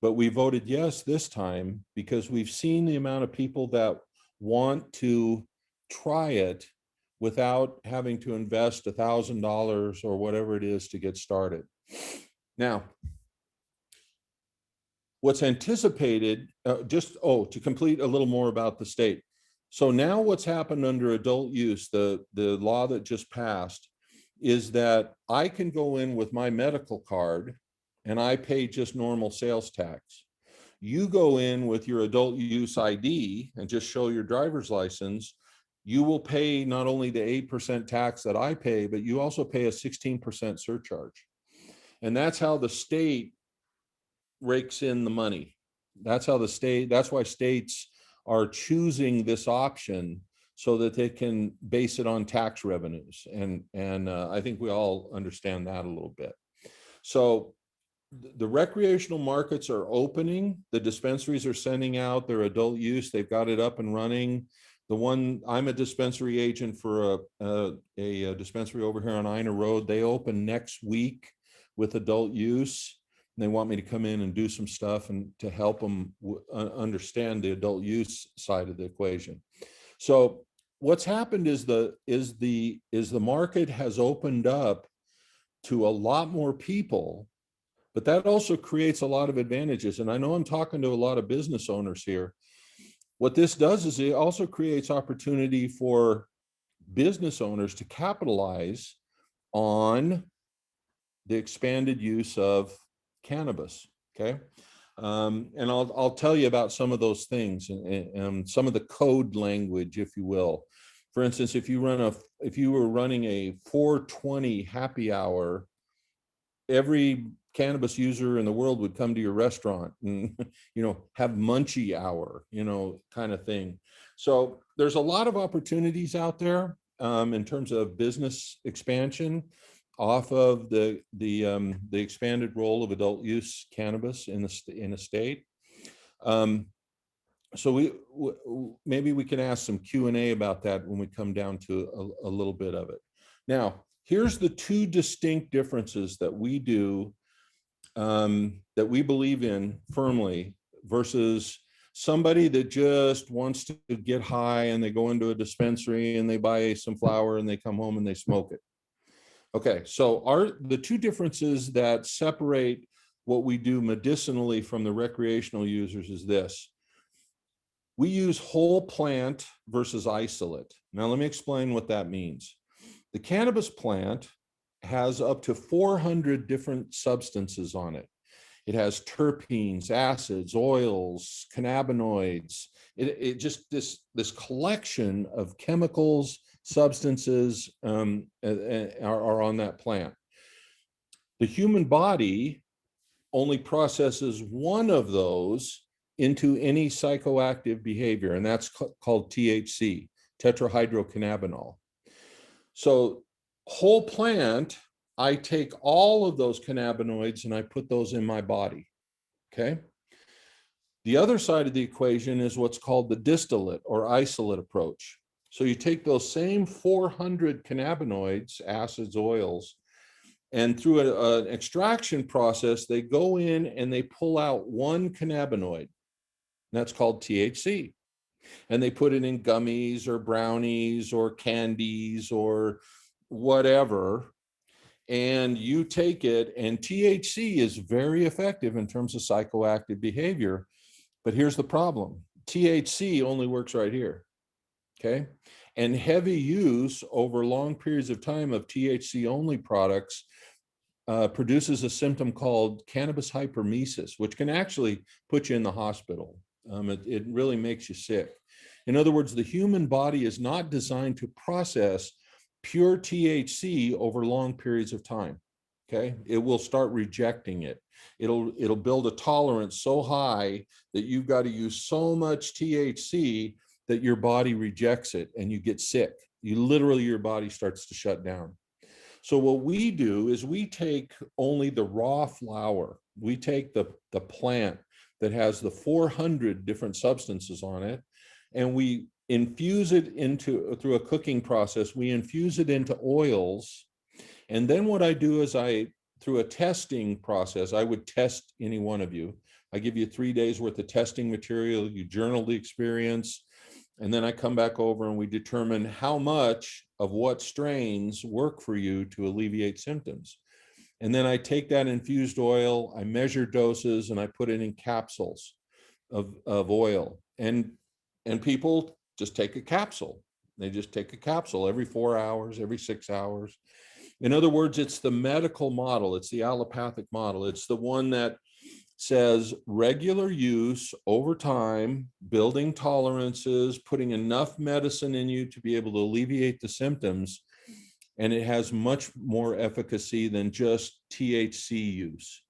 but we voted yes this time because we've seen the amount of people that want to try it without having to invest $1,000 or whatever it is to get started. Now, what's anticipated, to complete a little more about the state. So now what's happened under adult use, the law that just passed, is that I can go in with my medical card and I pay just normal sales tax. You go in with your adult use ID and just show your driver's license, you will pay not only the 8% tax that I pay, but you also pay a 16% surcharge. And that's how the state rakes in the money. That's how the state, that's why states are choosing this option so that they can base it on tax revenues. And I think we all understand that a little bit. So the recreational markets are opening. The dispensaries are sending out their adult use. They've got it up and running. The one, I'm a dispensary agent for a dispensary over here on Ina Road. They open next week with adult use. And they want me to come in and do some stuff and to help them understand the adult use side of the equation. So what's happened is the market has opened up to a lot more people, but that also creates a lot of advantages. And I know I'm talking to a lot of business owners here. What this does is it also creates opportunity for business owners to capitalize on the expanded use of cannabis. Okay. And I'll tell you about some of those things and some of the code language, if you will. For instance, if you were running a 420 happy hour, every cannabis user in the world would come to your restaurant and, have munchie hour, kind of thing. So there's a lot of opportunities out there in terms of business expansion off of the expanded role of adult use cannabis in a state. So maybe we can ask some Q&A about that when we come down to a little bit of it. Now, here's the two distinct differences that we do, that we believe in firmly versus somebody that just wants to get high and they go into a dispensary and they buy some flower and they come home and they smoke it. Okay, so the two differences that separate what we do medicinally from the recreational users is this. We use whole plant versus isolate. Now, let me explain what that means. The cannabis plant has up to 400 different substances on it. It has terpenes, acids, oils, cannabinoids. It just this collection of chemicals, substances are on that plant. The human body only processes one of those into any psychoactive behavior, and that's called THC, tetrahydrocannabinol. So whole plant, I take all of those cannabinoids and I put those in my body, okay? The other side of the equation is what's called the distillate or isolate approach. So you take those same 400 cannabinoids, acids, oils, and through an extraction process, they go in and they pull out one cannabinoid. That's called THC. And they put it in gummies or brownies or candies or whatever. And you take it, and THC is very effective in terms of psychoactive behavior. But here's the problem. THC only works right here, okay? And heavy use over long periods of time of THC only products produces a symptom called cannabis hypermesis, which can actually put you in the hospital. It really makes you sick. In other words, the human body is not designed to process pure THC over long periods of time, okay? It will start rejecting it. It'll build a tolerance so high that you've got to use so much THC that your body rejects it and you get sick. Your body starts to shut down. So what we do is we take only the raw flower. We take the plant that has the 400 different substances on it, and we infuse it through a cooking process, we infuse it into oils. And then what I do is through a testing process, I would test any one of you. I give you 3 days worth of testing material, you journal the experience, and then I come back over and we determine how much of what strains work for you to alleviate symptoms. And then I take that infused oil, I measure doses, and I put it in capsules of oil. And people just take a capsule. They just take a capsule every 4 hours, every 6 hours. In other words, it's the medical model. It's the allopathic model. It's the one that says regular use over time, building tolerances, putting enough medicine in you to be able to alleviate the symptoms. And it has much more efficacy than just THC use.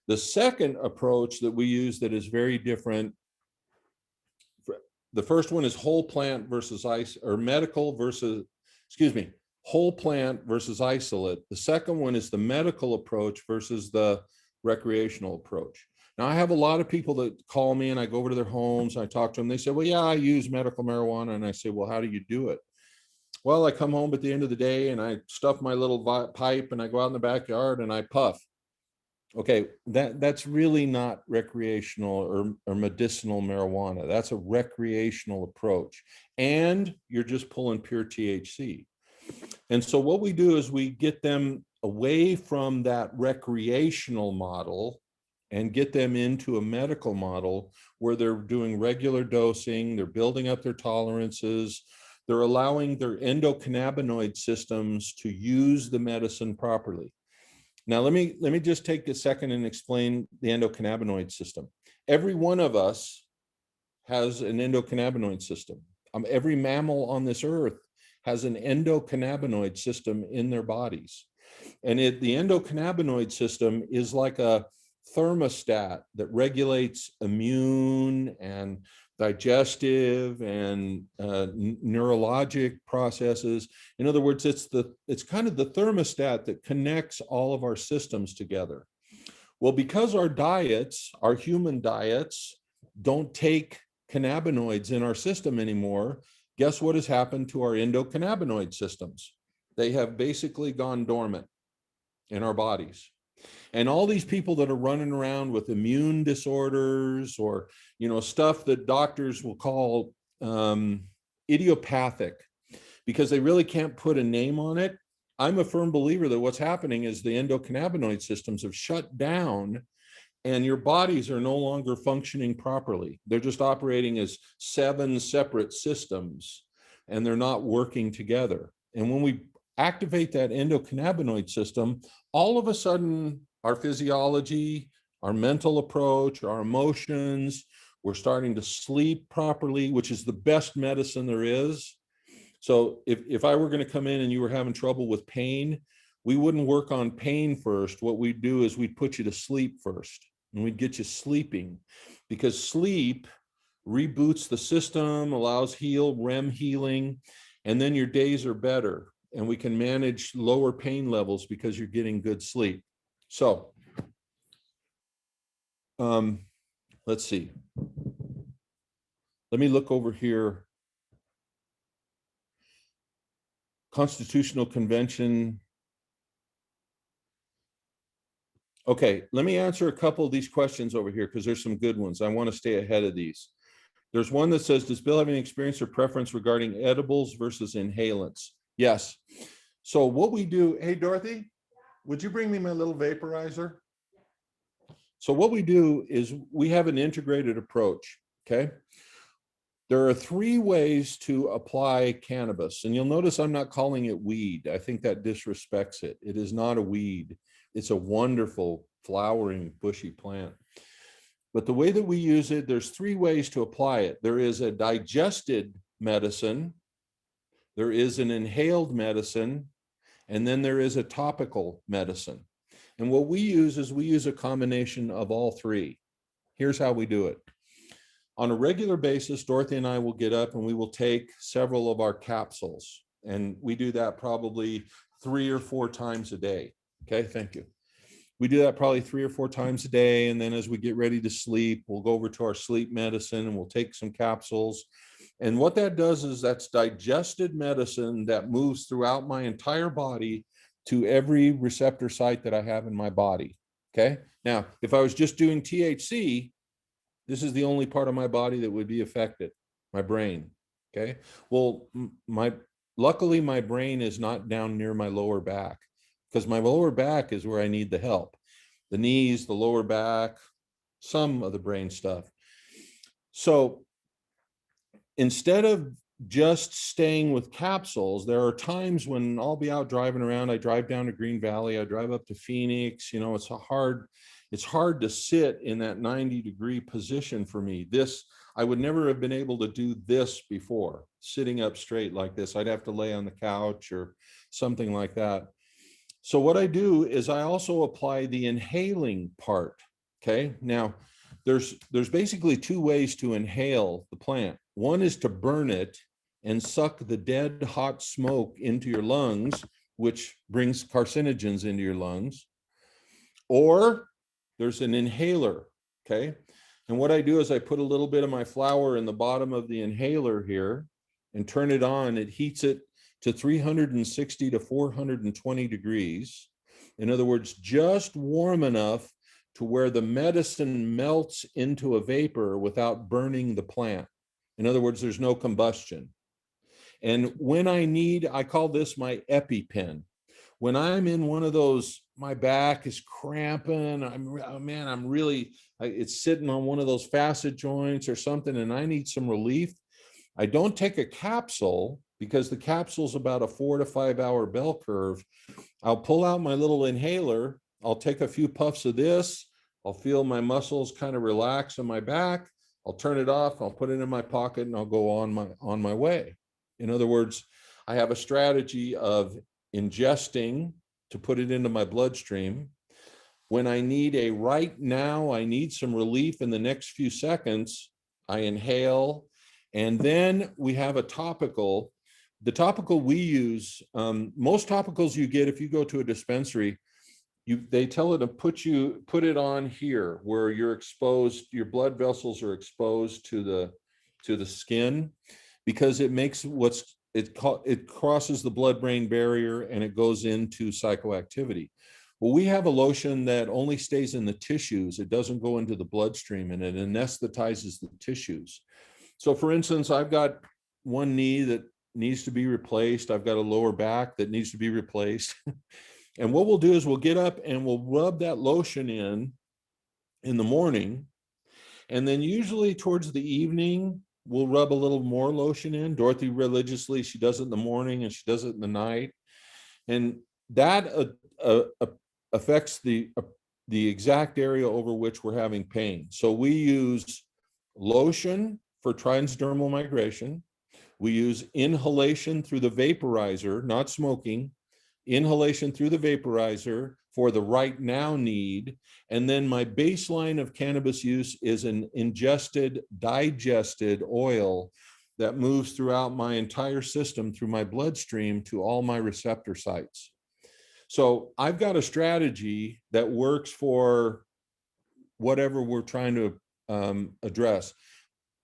The second approach that we use that is very different, the first one is whole plant versus whole plant versus isolate. The second one is the medical approach versus the recreational approach. Now, I have a lot of people that call me and I go over to their homes, and I talk to them. They say, well, yeah, I use medical marijuana. And I say, well, how do you do it? Well, I come home at the end of the day and I stuff my little pipe and I go out in the backyard and I puff. Okay, that's really not recreational or medicinal marijuana. That's a recreational approach. And you're just pulling pure THC. And so what we do is we get them away from that recreational model and get them into a medical model where they're doing regular dosing, they're building up their tolerances, they're allowing their endocannabinoid systems to use the medicine properly. Now, let me just take a second and explain the endocannabinoid system. Every one of us has an endocannabinoid system. Every mammal on this earth has an endocannabinoid system in their bodies. And the endocannabinoid system is like a thermostat that regulates immune and digestive and neurologic processes. In other words, it's kind of the thermostat that connects all of our systems together. Well, because our diets, our human diets, don't take cannabinoids in our system anymore, guess what has happened to our endocannabinoid systems? They have basically gone dormant in our bodies. And all these people that are running around with immune disorders or, stuff that doctors will call idiopathic because they really can't put a name on it. I'm a firm believer that what's happening is the endocannabinoid systems have shut down and your bodies are no longer functioning properly. They're just operating as 7 separate systems and they're not working together. And when we activate that endocannabinoid system, all of a sudden our physiology, our mental approach, our emotions, we're starting to sleep properly, which is the best medicine there is. So if I were going to come in and you were having trouble with pain, we wouldn't work on pain first. What we'd do is we'd put you to sleep first. and we'd get you sleeping, because sleep reboots the system, allows REM healing, and then your days are better, and we can manage lower pain levels because you're getting good sleep. So let's see. Let me look over here. Constitutional Convention. Okay, let me answer a couple of these questions over here because there's some good ones. I want to stay ahead of these. There's one that says, does Bill have any experience or preference regarding edibles versus inhalants? Yes. So what we do, hey, Dorothy, would you bring me my little vaporizer? So what we do is we have an integrated approach, okay? There are 3 ways to apply cannabis, and you'll notice I'm not calling it weed. I think that disrespects it. It is not a weed. It's a wonderful flowering bushy plant. But the way that we use it, there's 3 ways to apply it. There is a digested medicine, there is an inhaled medicine, and then there is a topical medicine. And what we use is we use a combination of all 3. Here's how we do it. On a regular basis, Dorothy and I will get up and we will take several of our capsules. And we do that probably 3 or 4 times a day. Okay, thank you. We do that probably 3 or 4 times a day. And then as we get ready to sleep, we'll go over to our sleep medicine and we'll take some capsules. And what that does is that's digested medicine that moves throughout my entire body to every receptor site that I have in my body. Okay. Now, if I was just doing THC, this is the only part of my body that would be affected, my brain. Okay. Well, luckily my brain is not down near my lower back, because my lower back is where I need the help. The knees, the lower back, some of the brain stuff. So instead of just staying with capsules, there are times when I'll be out driving around. I drive down to Green Valley, I drive up to Phoenix. You know, it's hard to sit in that 90-degree position for me. I would never have been able to do this before, sitting up straight like this. I'd have to lay on the couch or something like that. So what I do is I also apply the inhaling part. Okay. Now there's basically 2 ways to inhale the plant. One is to burn it and suck the dead hot smoke into your lungs, which brings carcinogens into your lungs. Or there's an inhaler. Okay. And what I do is I put a little bit of my flower in the bottom of the inhaler here and turn it on. It heats it to 360 to 420 degrees. In other words, just warm enough to where the medicine melts into a vapor without burning the plant. In other words, there's no combustion. And when I call this my EpiPen. When I'm in one of those, my back is cramping, it's sitting on one of those facet joints or something, and I need some relief, I don't take a capsule, because the capsule's about a 4 to 5 hour bell curve. I'll pull out my little inhaler, I'll take a few puffs of this, I'll feel my muscles kind of relax in my back, I'll turn it off, I'll put it in my pocket, and I'll go on my way. In other words, I have a strategy of ingesting to put it into my bloodstream. When I need right now, I need some relief in the next few seconds, I inhale. And then we have a topical. The topical we use, most topicals you get if you go to a dispensary, they tell it to put it on here where you're exposed, your blood vessels are exposed to the skin, because it makes it crosses the blood-brain barrier and it goes into psychoactivity. Well, we have a lotion that only stays in the tissues. It doesn't go into the bloodstream, and it anesthetizes the tissues. So for instance, I've got one knee that needs to be replaced. I've got a lower back that needs to be replaced. And what we'll do is we'll get up and we'll rub that lotion in the morning. And then usually towards the evening, we'll rub a little more lotion in. Dorothy religiously, she does it in the morning and she does it in the night. And that affects the exact area over which we're having pain. So we use lotion for transdermal migration. We use inhalation through the vaporizer, not smoking, inhalation through the vaporizer for the right now need. And then my baseline of cannabis use is an ingested, digested oil that moves throughout my entire system through my bloodstream to all my receptor sites. So I've got a strategy that works for whatever we're trying to address.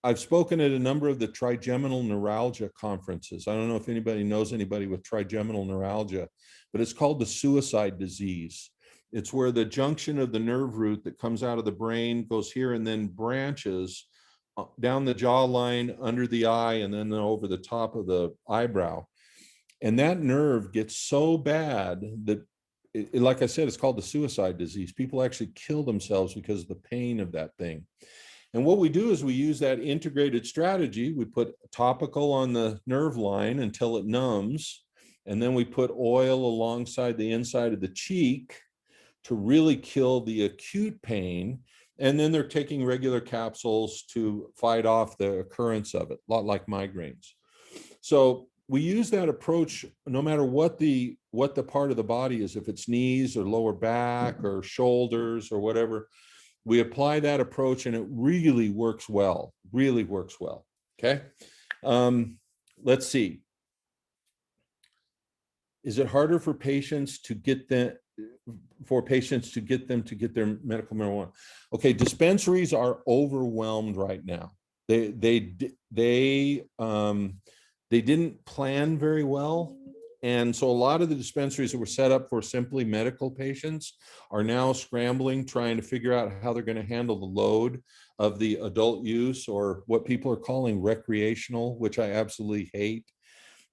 I've spoken at a number of the trigeminal neuralgia conferences. I don't know if anybody knows anybody with trigeminal neuralgia, but it's called the suicide disease. It's where the junction of the nerve root that comes out of the brain goes here and then branches down the jawline, under the eye, and then over the top of the eyebrow. And that nerve gets so bad that, like I said, it's called the suicide disease. People actually kill themselves because of the pain of that thing. And what we do is we use that integrated strategy. We put topical on the nerve line until it numbs, and then we put oil alongside the inside of the cheek to really kill the acute pain. And then they're taking regular capsules to fight off the occurrence of it, a lot like migraines. So we use that approach no matter what the part of the body is, if it's knees or lower back or shoulders or whatever. We apply that approach and it really works well, okay? Let's see. Is it harder for patients to get them to get their medical marijuana? Okay, dispensaries are overwhelmed right now. They didn't plan very well. And so a lot of the dispensaries that were set up for simply medical patients are now scrambling, trying to figure out how they're going to handle the load of the adult use, or what people are calling recreational, which I absolutely hate.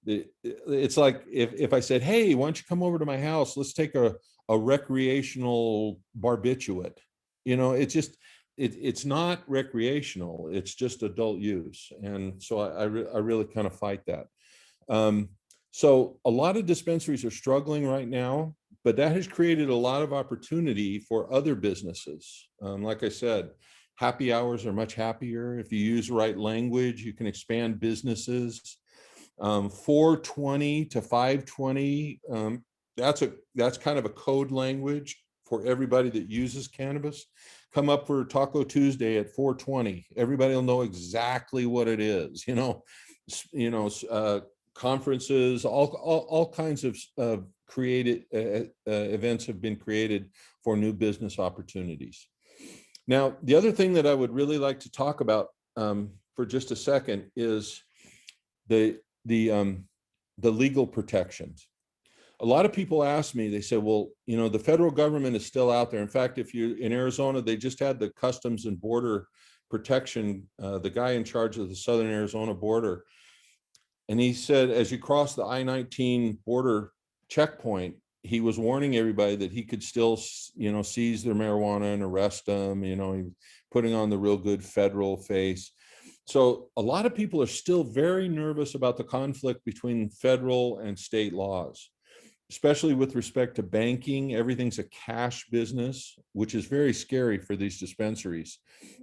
It's like if I said, hey, why don't you come over to my house? Let's take a recreational barbiturate. You know, it's not recreational. It's just adult use. And so I really kind of fight that. So a lot of dispensaries are struggling right now, but that has created a lot of opportunity for other businesses. Like I said, happy hours are much happier. If you use the right language, you can expand businesses. 420 to 520, that's kind of a code language for everybody that uses cannabis. Come up for Taco Tuesday at 420. Everybody will know exactly what it is. Conferences, all kinds of created events have been created for new business opportunities. Now, the other thing that I would really like to talk about for just a second is the legal protections. A lot of people ask me, they say, well, the federal government is still out there. In fact, if you're in Arizona, they just had the Customs and Border Protection, the guy in charge of the Southern Arizona border. And he said, as you cross the I-19 border checkpoint, he was warning everybody that he could still, seize their marijuana and arrest them, he was putting on the real good federal face. So a lot of people are still very nervous about the conflict between federal and state laws, especially with respect to banking. Everything's a cash business, which is very scary for these dispensaries.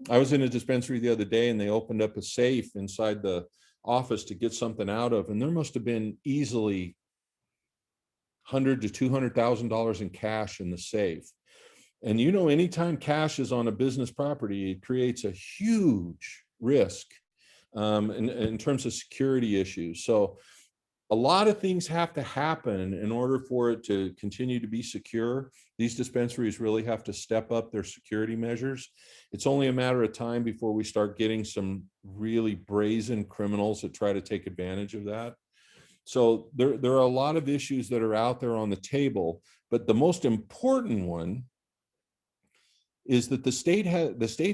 I was in a dispensary the other day and they opened up a safe inside the office to get something out of, and there must have been easily $100,000 to $200,000 in cash in the safe. And anytime cash is on a business property, it creates a huge risk in terms of security issues. So a lot of things have to happen in order for it to continue to be secure. These dispensaries really have to step up their security measures. It's only a matter of time before we start getting some really brazen criminals that try to take advantage of that. So there are a lot of issues that are out there on the table, but the most important one is that the state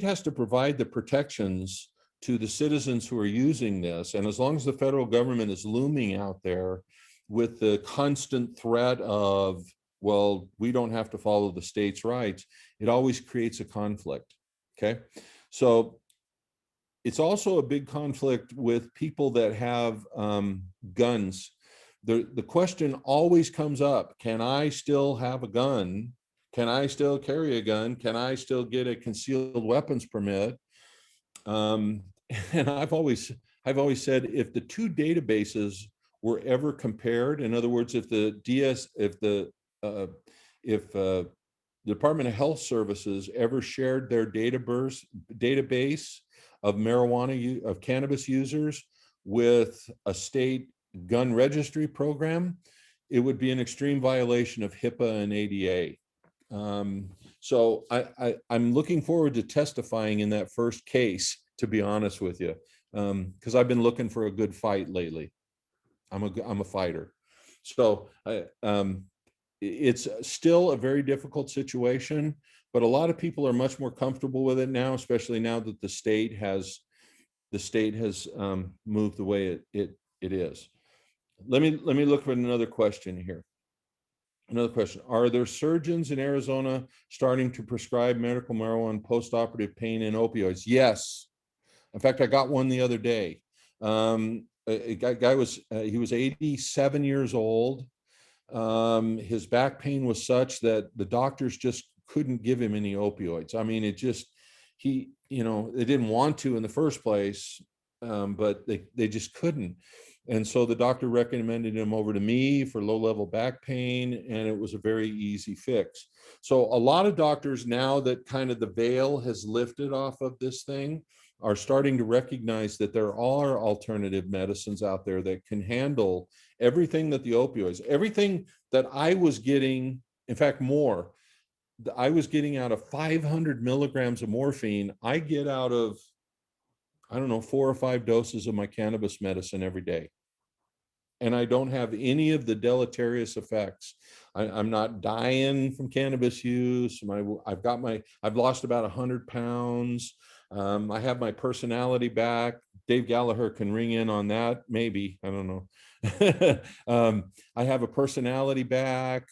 has to provide the protections to the citizens who are using this. And as long as the federal government is looming out there with the constant threat of, well, we don't have to follow the state's rights, it always creates a conflict, okay? So it's also a big conflict with people that have guns. The question always comes up, can I still have a gun? Can I still carry a gun? Can I still get a concealed weapons permit? And I've always said, if the two databases were ever compared, in other words, if the the Department of Health Services ever shared their database of of cannabis users with a state gun registry program, it would be an extreme violation of HIPAA and ADA. So I'm looking forward to testifying in that first case, to be honest with you, because I've been looking for a good fight lately. I'm a fighter. So it's still a very difficult situation, but a lot of people are much more comfortable with it now, especially now that the state has moved the way it is. Let me look at another question here. Another question: are there surgeons in Arizona starting to prescribe medical marijuana post-operative pain and opioids? Yes. In fact, I got one the other day. A guy was he was 87 years old. His back pain was such that the doctors just couldn't give him any opioids. I mean, it just, they didn't want to in the first place, but they just couldn't. And so the doctor recommended him over to me for low-level back pain, and it was a very easy fix. So a lot of doctors, now that kind of the veil has lifted off of this thing, are starting to recognize that there are alternative medicines out there that can handle everything that the opioids, everything that I was getting, in fact, more, I was getting out of 500 milligrams of morphine. I get out of, I don't know, 4 or 5 doses of my cannabis medicine every day. And I don't have any of the deleterious effects. I'm not dying from cannabis use. I've lost about 100 pounds. I have my personality back. Dave Gallagher can ring in on that. Maybe, I don't know. I have a personality back.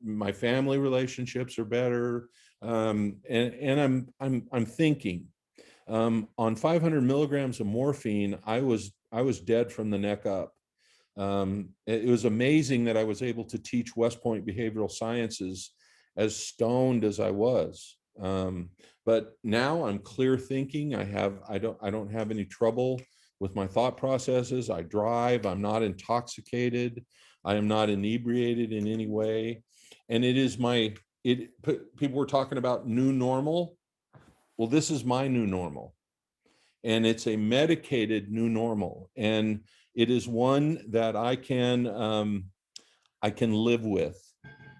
My family relationships are better. And I'm thinking, on 500 milligrams of morphine, I was dead from the neck up. It was amazing that I was able to teach West Point behavioral sciences as stoned as I was. But now I'm clear thinking. I don't have any trouble with my thought processes. I drive. I'm not intoxicated. I am not inebriated in any way. And people were talking about new normal. Well, this is my new normal. And it's a medicated new normal. And it is one that I can live with.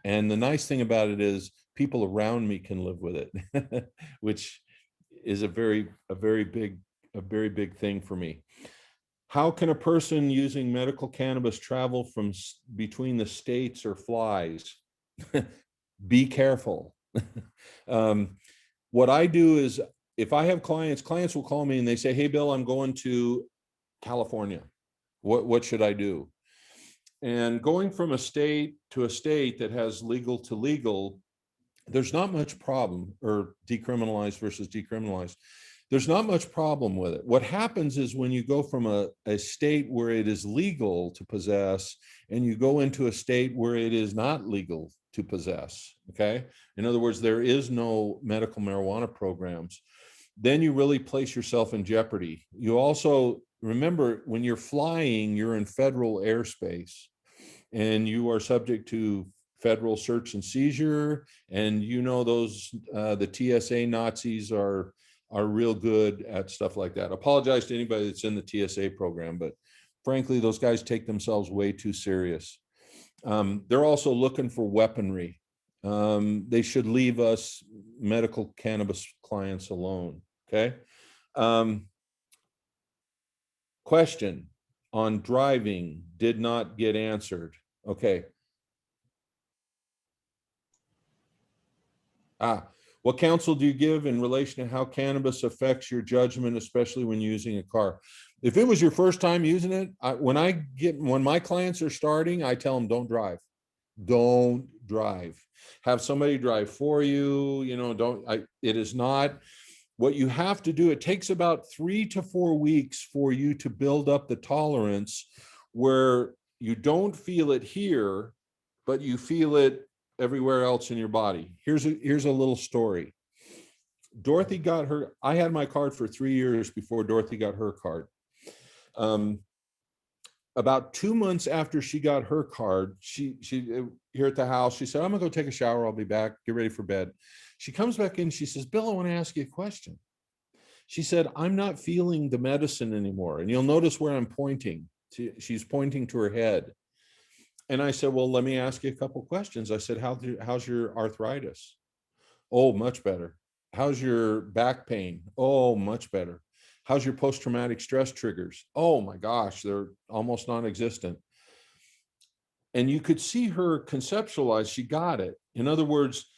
And the nice thing about it is people around me can live with it, which is a very big thing for me. How can a person using medical cannabis travel from between the states or flies? Be careful. What I do is, if I have clients will call me and they say, "Hey, Bill, I'm going to California. What should I do?" And going from a state to a state that has legal to legal, there's not much problem, or decriminalized versus decriminalized. There's not much problem with it. What happens is when you go from a state where it is legal to possess and you go into a state where it is not legal to possess, okay? In other words, there is no medical marijuana programs. Then you really place yourself in jeopardy. You also remember, when you're flying, you're in federal airspace and you are subject to federal search and seizure. And those the TSA Nazis are real good at stuff like that. Apologize to anybody that's in the TSA program, but frankly, those guys take themselves way too serious. They're also looking for weaponry. They should leave us medical cannabis clients alone. Okay. Question on driving did not get answered. Okay. What counsel do you give in relation to how cannabis affects your judgment, especially when using a car? If it was your first time using it, when my clients are starting, I tell them, don't drive. Don't drive. Have somebody drive for you. It is not what you have to do. It takes about 3 to 4 weeks for you to build up the tolerance where you don't feel it here, but you feel it everywhere else in your body. Here's a little story. Dorothy got her, I had my card for 3 years before Dorothy got her card. About 2 months after she got her card, here at the house. She said, I'm gonna go take a shower. I'll be back. Get ready for bed. She comes back in. She says, Bill, I want to ask you a question. She said, I'm not feeling the medicine anymore. And you'll notice where I'm pointing. She's pointing to her head. And I said, well, let me ask you a couple questions. I said, how's your arthritis? Oh, much better. How's your back pain? Oh, much better. How's your post-traumatic stress triggers? Oh my gosh, they're almost non-existent. And you could see her conceptualize, she got it. In other words,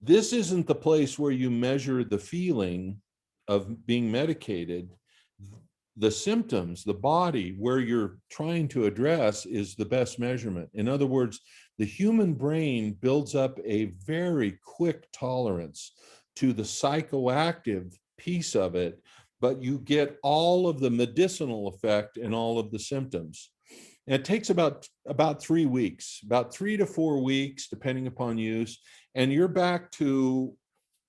this isn't the place where you measure the feeling of being medicated. The symptoms, the body, where you're trying to address is the best measurement. In other words, the human brain builds up a very quick tolerance to the psychoactive piece of it, but you get all of the medicinal effect and all of the symptoms. And it takes about 3 weeks, about 3 to 4 weeks, depending upon use, and you're back to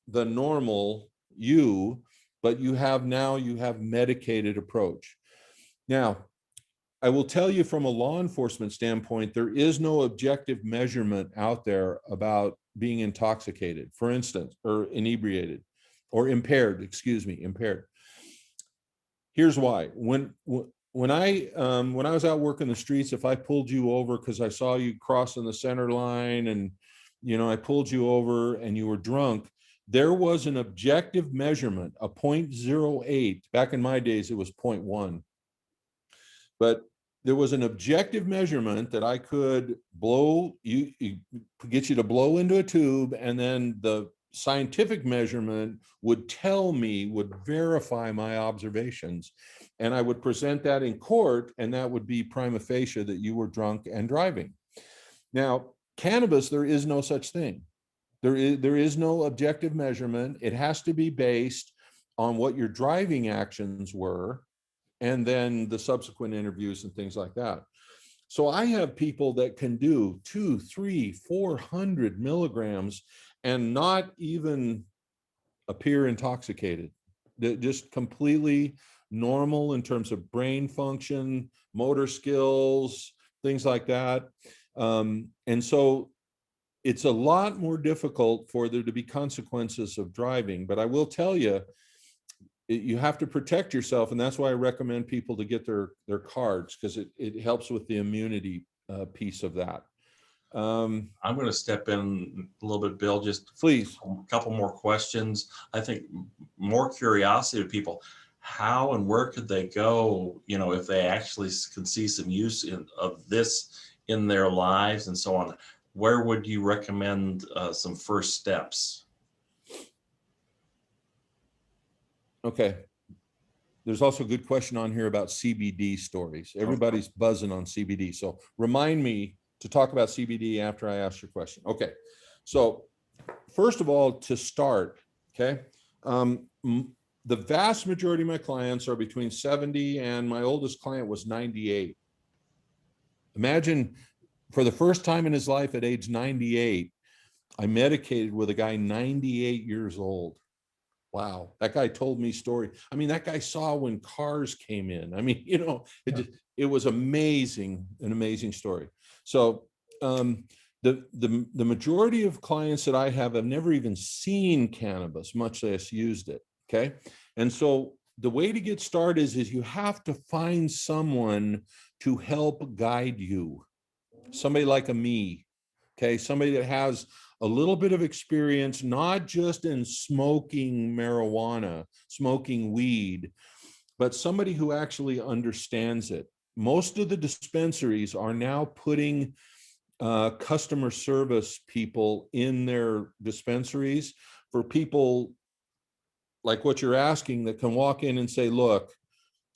the normal you, but you have medicated approach. Now, I will tell you from a law enforcement standpoint, there is no objective measurement out there about being intoxicated, for instance, or inebriated, or impaired, impaired. Here's why. When I was out working the streets, if I pulled you over because I saw you crossing the center line and, I pulled you over and you were drunk, there was an objective measurement, a 0.08. Back in my days, it was 0.1. But there was an objective measurement that I could get you to blow into a tube, and then the scientific measurement would verify my observations. And I would present that in court, and that would be prima facie that you were drunk and driving. Now, cannabis, there is no such thing. There is no objective measurement. It has to be based on what your driving actions were, and then the subsequent interviews and things like that. So I have people that can do 200, 300, 400 milligrams and not even appear intoxicated. They're just completely normal in terms of brain function, motor skills, things like that. And so it's a lot more difficult for there to be consequences of driving. But I will tell you, you have to protect yourself. And that's why I recommend people to get their cards, because it helps with the immunity piece of that. I'm going to step in a little bit, Bill, just please. A couple more questions. I think more curiosity to people. How and where could they go, if they actually can see some use of this in their lives and so on? Where would you recommend some first steps? Okay. There's also a good question on here about CBD stories. Everybody's buzzing on CBD. So remind me to talk about CBD after I ask your question. Okay. So first of all, to start, okay, the vast majority of my clients are between 70 and my oldest client was 98. Imagine, for the first time in his life at age 98, I medicated with a guy 98 years old. Wow, that guy told me story. I mean, that guy saw when cars came in. I mean, it was amazing, an amazing story. So the majority of clients that I have never even seen cannabis, much less used it. Okay, and so the way to get started is you have to find someone to help guide you. Somebody like me, okay, somebody that has a little bit of experience, not just in smoking marijuana, smoking weed, but somebody who actually understands it. Most of the dispensaries are now putting customer service people in their dispensaries for people like what you're asking, that can walk in and say, look,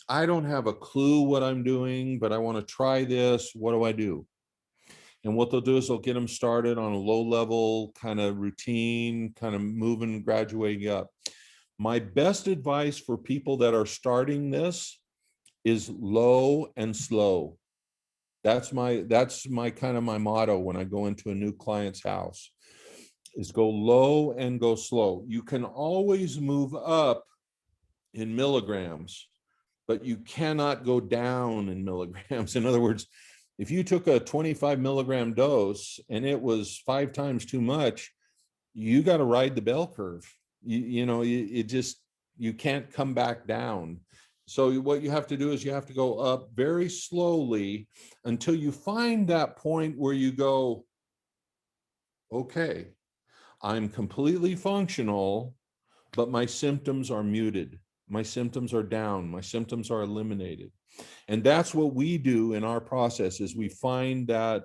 I don't have a clue what I'm doing, but I want to try this. What do I do? And what they'll do is they'll get them started on a low level kind of routine, kind of moving, graduating up. My best advice for people that are starting this is low and slow. That's my kind of my motto when I go into a new client's house, is go low and go slow. You can always move up in milligrams, but you cannot go down in milligrams. In other words, If you took a 25 milligram dose and it was 5 times too much, you got to ride the bell curve. You can't come back down. So what you have to do is you have to go up very slowly until you find that point where you go, okay, I'm completely functional, but my symptoms are muted. My symptoms are down. My symptoms are eliminated. And that's what we do in our process, is we find that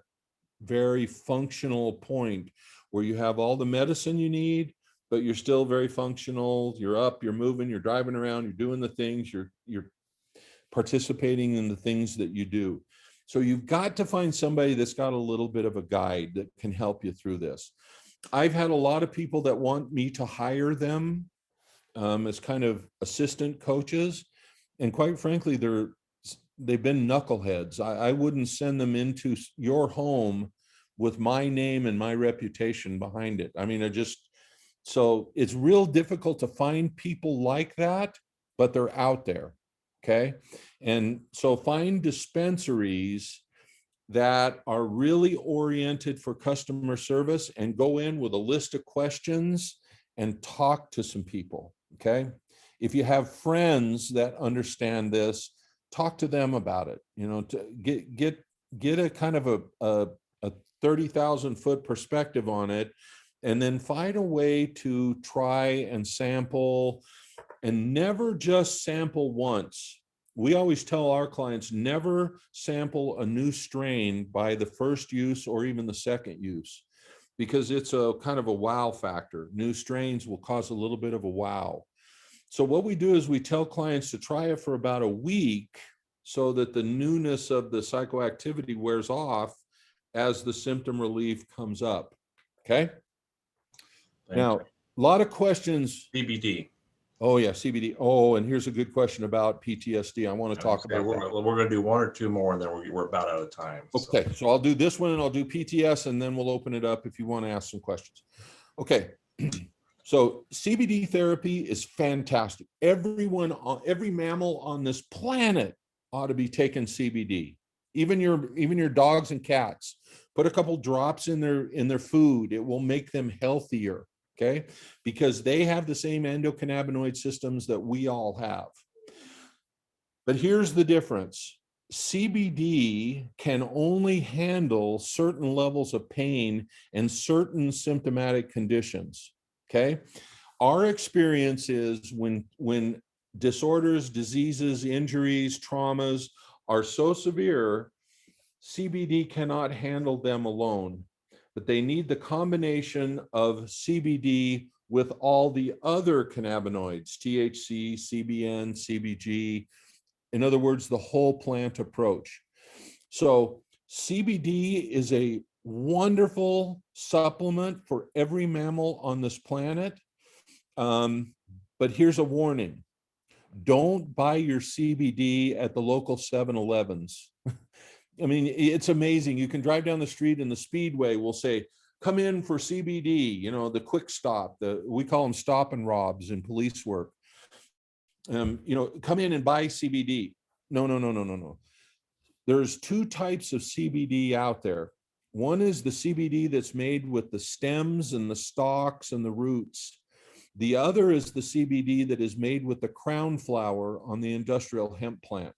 very functional point where you have all the medicine you need, but you're still very functional. You're up, you're moving, you're driving around, you're doing the things, you're participating in the things that you do. So you've got to find somebody that's got a little bit of a guide that can help you through this. I've had a lot of people that want me to hire them as kind of assistant coaches. And quite frankly, they've been knuckleheads. I wouldn't send them into your home with my name and my reputation behind it. I mean, so it's real difficult to find people like that, but they're out there. Okay. And so find dispensaries that are really oriented for customer service and go in with a list of questions and talk to some people. Okay. If you have friends that understand this, talk to them about it, to get a kind of a 30,000 foot perspective on it, and then find a way to try and sample, and never just sample once. We always tell our clients, never sample a new strain by the first use or even the second use, because it's a kind of a wow factor. New strains will cause a little bit of a wow. So what we do is we tell clients to try it for about a week so that the newness of the psychoactivity wears off as the symptom relief comes up. Okay. Now, a lot of questions. CBD. Oh yeah, CBD. Oh, and here's a good question about PTSD. I want to talk about that. We're going to do 1 or 2 more, and then we're about out of time. Okay, so I'll do this one and I'll do PTS, and then we'll open it up if you want to ask some questions. Okay. So CBD therapy is fantastic. Every mammal on this planet ought to be taking CBD. Even your dogs and cats. Put a couple drops in their food. It will make them healthier. Okay, because they have the same endocannabinoid systems that we all have. But here's the difference. CBD can only handle certain levels of pain and certain symptomatic conditions. Okay, our experience is when disorders, diseases, injuries, traumas are so severe, CBD cannot handle them alone, but they need the combination of CBD with all the other cannabinoids, THC, CBN, CBG. In other words, the whole plant approach. So CBD is a wonderful supplement for every mammal on this planet. But here's a warning. Don't buy your CBD at the local 7-Elevens. I mean, it's amazing. You can drive down the street and the Speedway will say, come in for CBD, the quick stop, we call them stop and robs in police work. Come in and buy CBD. No. There's 2 types of CBD out there. One is the CBD that's made with the stems and the stalks and the roots. The other is the CBD that is made with the crown flower on the industrial hemp plant.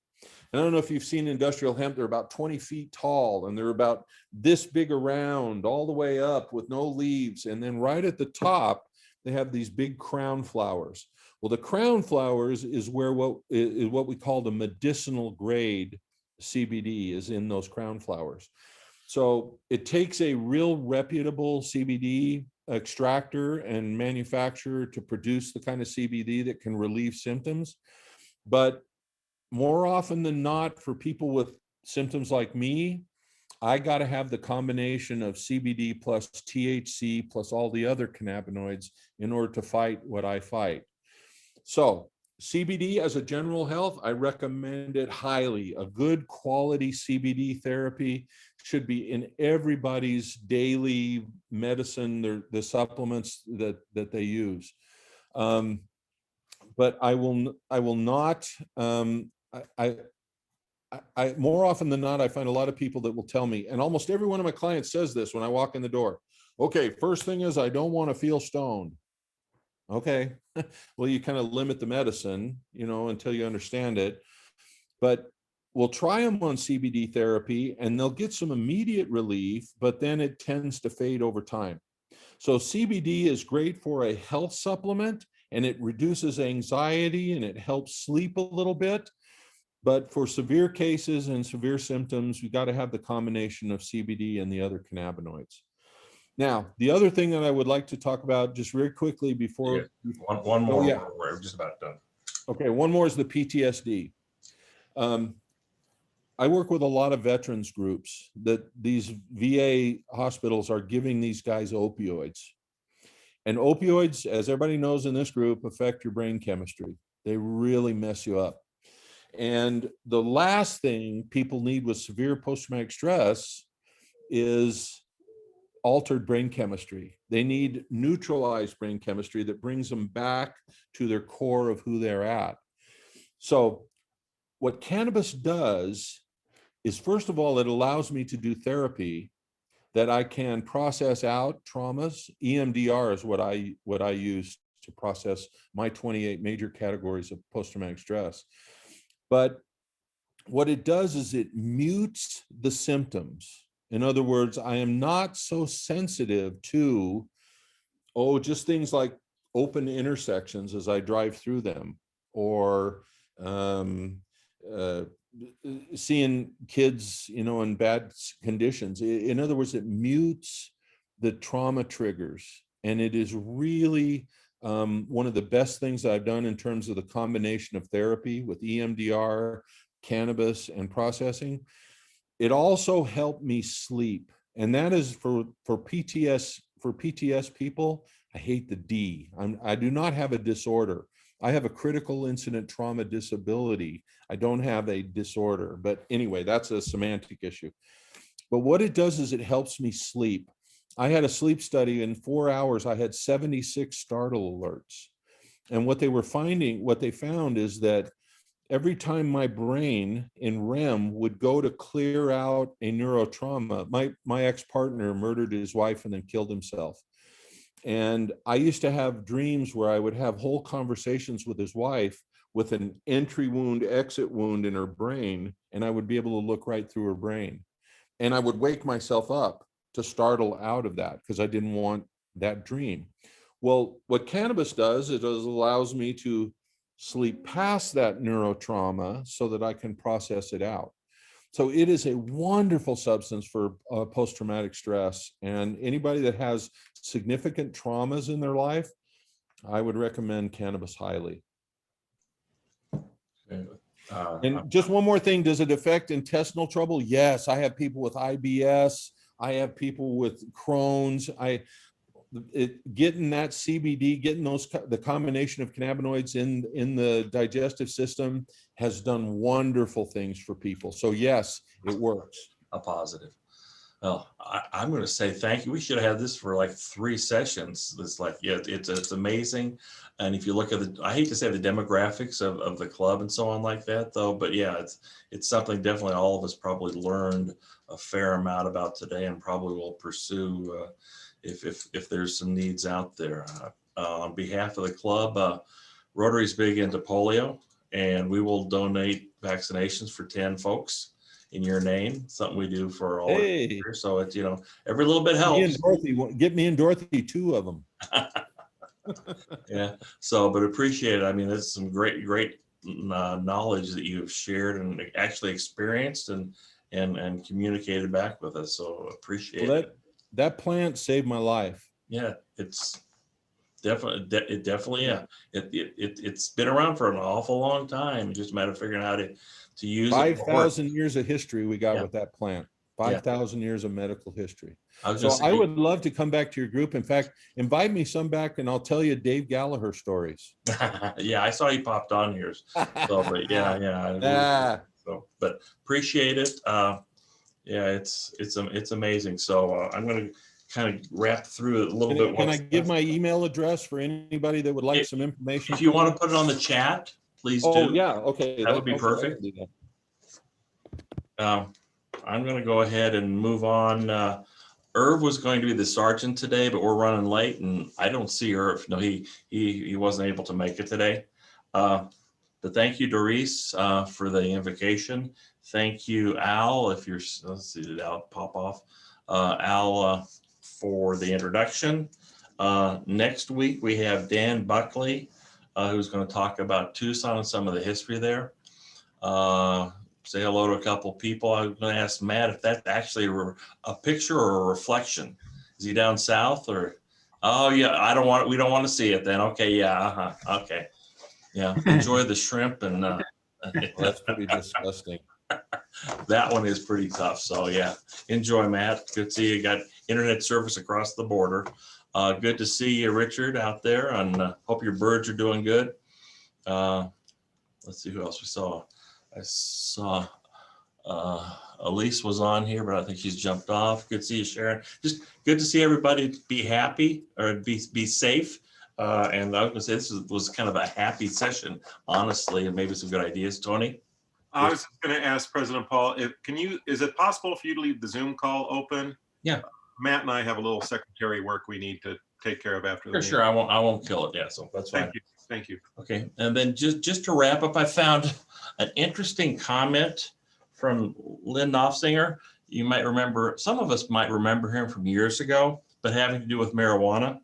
And I don't know if you've seen industrial hemp, they're about 20 feet tall and they're about this big around all the way up with no leaves. And then right at the top, they have these big crown flowers. Well, the crown flowers is where what we call the medicinal grade CBD is in those crown flowers. So it takes a real reputable CBD extractor and manufacturer to produce the kind of CBD that can relieve symptoms. But more often than not, for people with symptoms like me, I got to have the combination of CBD plus THC plus all the other cannabinoids in order to fight what I fight. So CBD as a general health, I recommend it highly. A good quality CBD therapy should be in everybody's daily medicine, the supplements that they use. But I will not, I more often than not, I find a lot of people that will tell me, and almost every one of my clients says this when I walk in the door. Okay, first thing is I don't want to feel stoned. Okay, well, you kind of limit the medicine, you know, until you understand it. But we'll try them on CBD therapy and they'll get some immediate relief, but then it tends to fade over time. So CBD is great for a health supplement and it reduces anxiety and it helps sleep a little bit. But for severe cases and severe symptoms, we got to have the combination of CBD and the other cannabinoids. Now, the other thing that I would like to talk about just very quickly before. Yeah, one more. Oh, yeah. We're just about done. Okay, one more is the PTSD. I work with a lot of veterans groups that these VA hospitals are giving these guys opioids. And opioids, as everybody knows in this group, affect your brain chemistry. They really mess you up. And the last thing people need with severe post-traumatic stress is altered brain chemistry. They need neutralized brain chemistry that brings them back to their core of who they're at. So what cannabis does is, first of all, it allows me to do therapy that I can process out traumas. EMDR is what I use to process my 28 major categories of post-traumatic stress. But what it does is it mutes the symptoms. In other words, I am not so sensitive to, just things like open intersections as I drive through them, or seeing kids, you know, in bad conditions. In other words, it mutes the trauma triggers. And it is really one of the best things that I've done in terms of the combination of therapy with EMDR, cannabis, and processing. It also helped me sleep. And that is for PTS people. I hate the D. I do not have a disorder. I have a critical incident trauma disability. I don't have a disorder, but anyway, that's a semantic issue. But what it does is it helps me sleep. I had a sleep study. In 4 hours, I had 76 startle alerts. And what they found is that every time my brain in REM would go to clear out a neurotrauma, my ex-partner murdered his wife and then killed himself. And I used to have dreams where I would have whole conversations with his wife with an entry wound, exit wound in her brain, and I would be able to look right through her brain. And I would wake myself up to startle out of that because I didn't want that dream. Well, what cannabis does, it allows me to sleep past that neurotrauma so that I can process it out. So it is a wonderful substance for post-traumatic stress. And anybody that has significant traumas in their life, I would recommend cannabis highly. And just one more thing, does it affect intestinal trouble? Yes, I have people with IBS. I have people with Crohn's. Getting that CBD, getting the combination of cannabinoids in the digestive system has done wonderful things for people. So yes, it works. A positive. Well, I'm going to say thank you. We should have had this for like 3 sessions. It's like, yeah, it's amazing. And if you look at I hate to say the demographics of the club and so on like that, though, but yeah, it's something definitely all of us probably learned a fair amount about today and probably will pursue if there's some needs out there. On behalf of the club, Rotary's big into polio, and we will donate vaccinations for 10 folks in your name, something we do for all. Hey. So it's, every little bit helps. Get me and Dorothy 2 of them. Yeah. So, but appreciate it. I mean, that's some great knowledge that you have shared and actually experienced and communicated back with us. So appreciate it. That plant saved my life. Yeah, it's definitely, yeah. It's been around for an awful long time. It's just a matter of figuring out how to use 5,000 years of history we got with that plant. 5,000 years of medical history. I would love to come back to your group. In fact, invite me some back and I'll tell you Dave Gallagher stories. Yeah, I saw you popped on here. So, but yeah. So, but appreciate it. Yeah, it's amazing. So I'm going to kind of wrap through it a little bit. Can I give my email address for anybody that would like some information? If you want to put it on the chat, please do. Oh, yeah. Okay. That would be perfect. I'm going to go ahead and move on. Irv was going to be the sergeant today, but we're running late, and I don't see Irv. No, he wasn't able to make it today. But thank you, Doris, for the invocation. Thank you, Al. If you're, let's see, did Al pop off? Al, for the introduction. Next week we have Dan Buckley, who's going to talk about Tucson and some of the history there. Say hello to a couple people. I'm going to ask Matt if that's actually a picture or a reflection. Is he down south or? Oh yeah, we don't want to see it then. Okay, yeah, okay, yeah. Enjoy the shrimp and. Well, that's pretty disgusting. That one is pretty tough. So yeah, enjoy, Matt. Good to see you got internet service across the border. Good to see you, Richard, out there, and hope your birds are doing good. Let's see who else we saw. I saw Elise was on here, but I think she's jumped off. Good to see you, Sharon. Just good to see everybody be happy or be safe. And I was gonna say this was kind of a happy session, honestly, and maybe some good ideas. Tony? I was going to ask President Paul, is it possible for you to leave the Zoom call open? Yeah. Matt and I have a little secretary work we need to take care of after the meeting. Sure. I won't kill it. Yeah. So that's fine. Thank you. Okay. And then just to wrap up, I found an interesting comment from Lynn Knopfsinger. You might remember, some of us might remember him from years ago, but having to do with marijuana.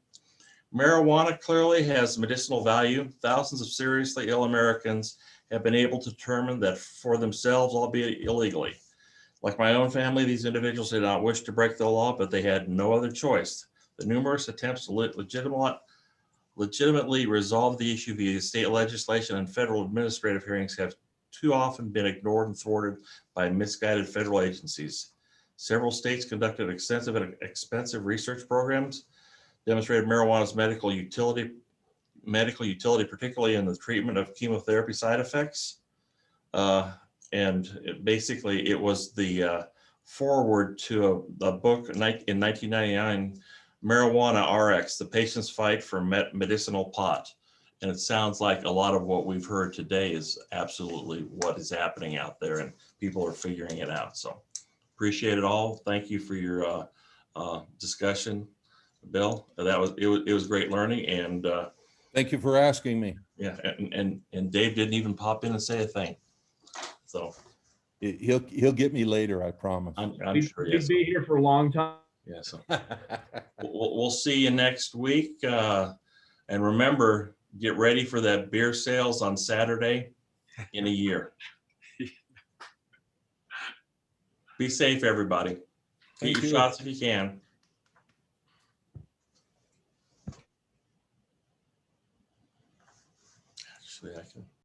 Marijuana clearly has medicinal value. Thousands of seriously ill Americans have been able to determine that for themselves, albeit illegally. Like my own family, these individuals did not wish to break the law, but they had no other choice. The numerous attempts to legitimately resolve the issue via state legislation and federal administrative hearings have too often been ignored and thwarted by misguided federal agencies. Several states conducted extensive and expensive research programs, demonstrated marijuana's medical utility, particularly in the treatment of chemotherapy side effects. And it was the forward to a book in 1999, Marijuana RX, The Patient's Fight for Medicinal Pot. And it sounds like a lot of what we've heard today is absolutely what is happening out there, and people are figuring it out. So appreciate it all. Thank you for your discussion, Bill. It was great learning, and thank you for asking me. Yeah, and Dave didn't even pop in and say a thing. So he'll get me later, I promise. I'm sure. He'll be here for a long time. Yeah, so we'll see you next week. And remember, get ready for that beer sales on Saturday in a year. Be safe, everybody. Get your shots if you can.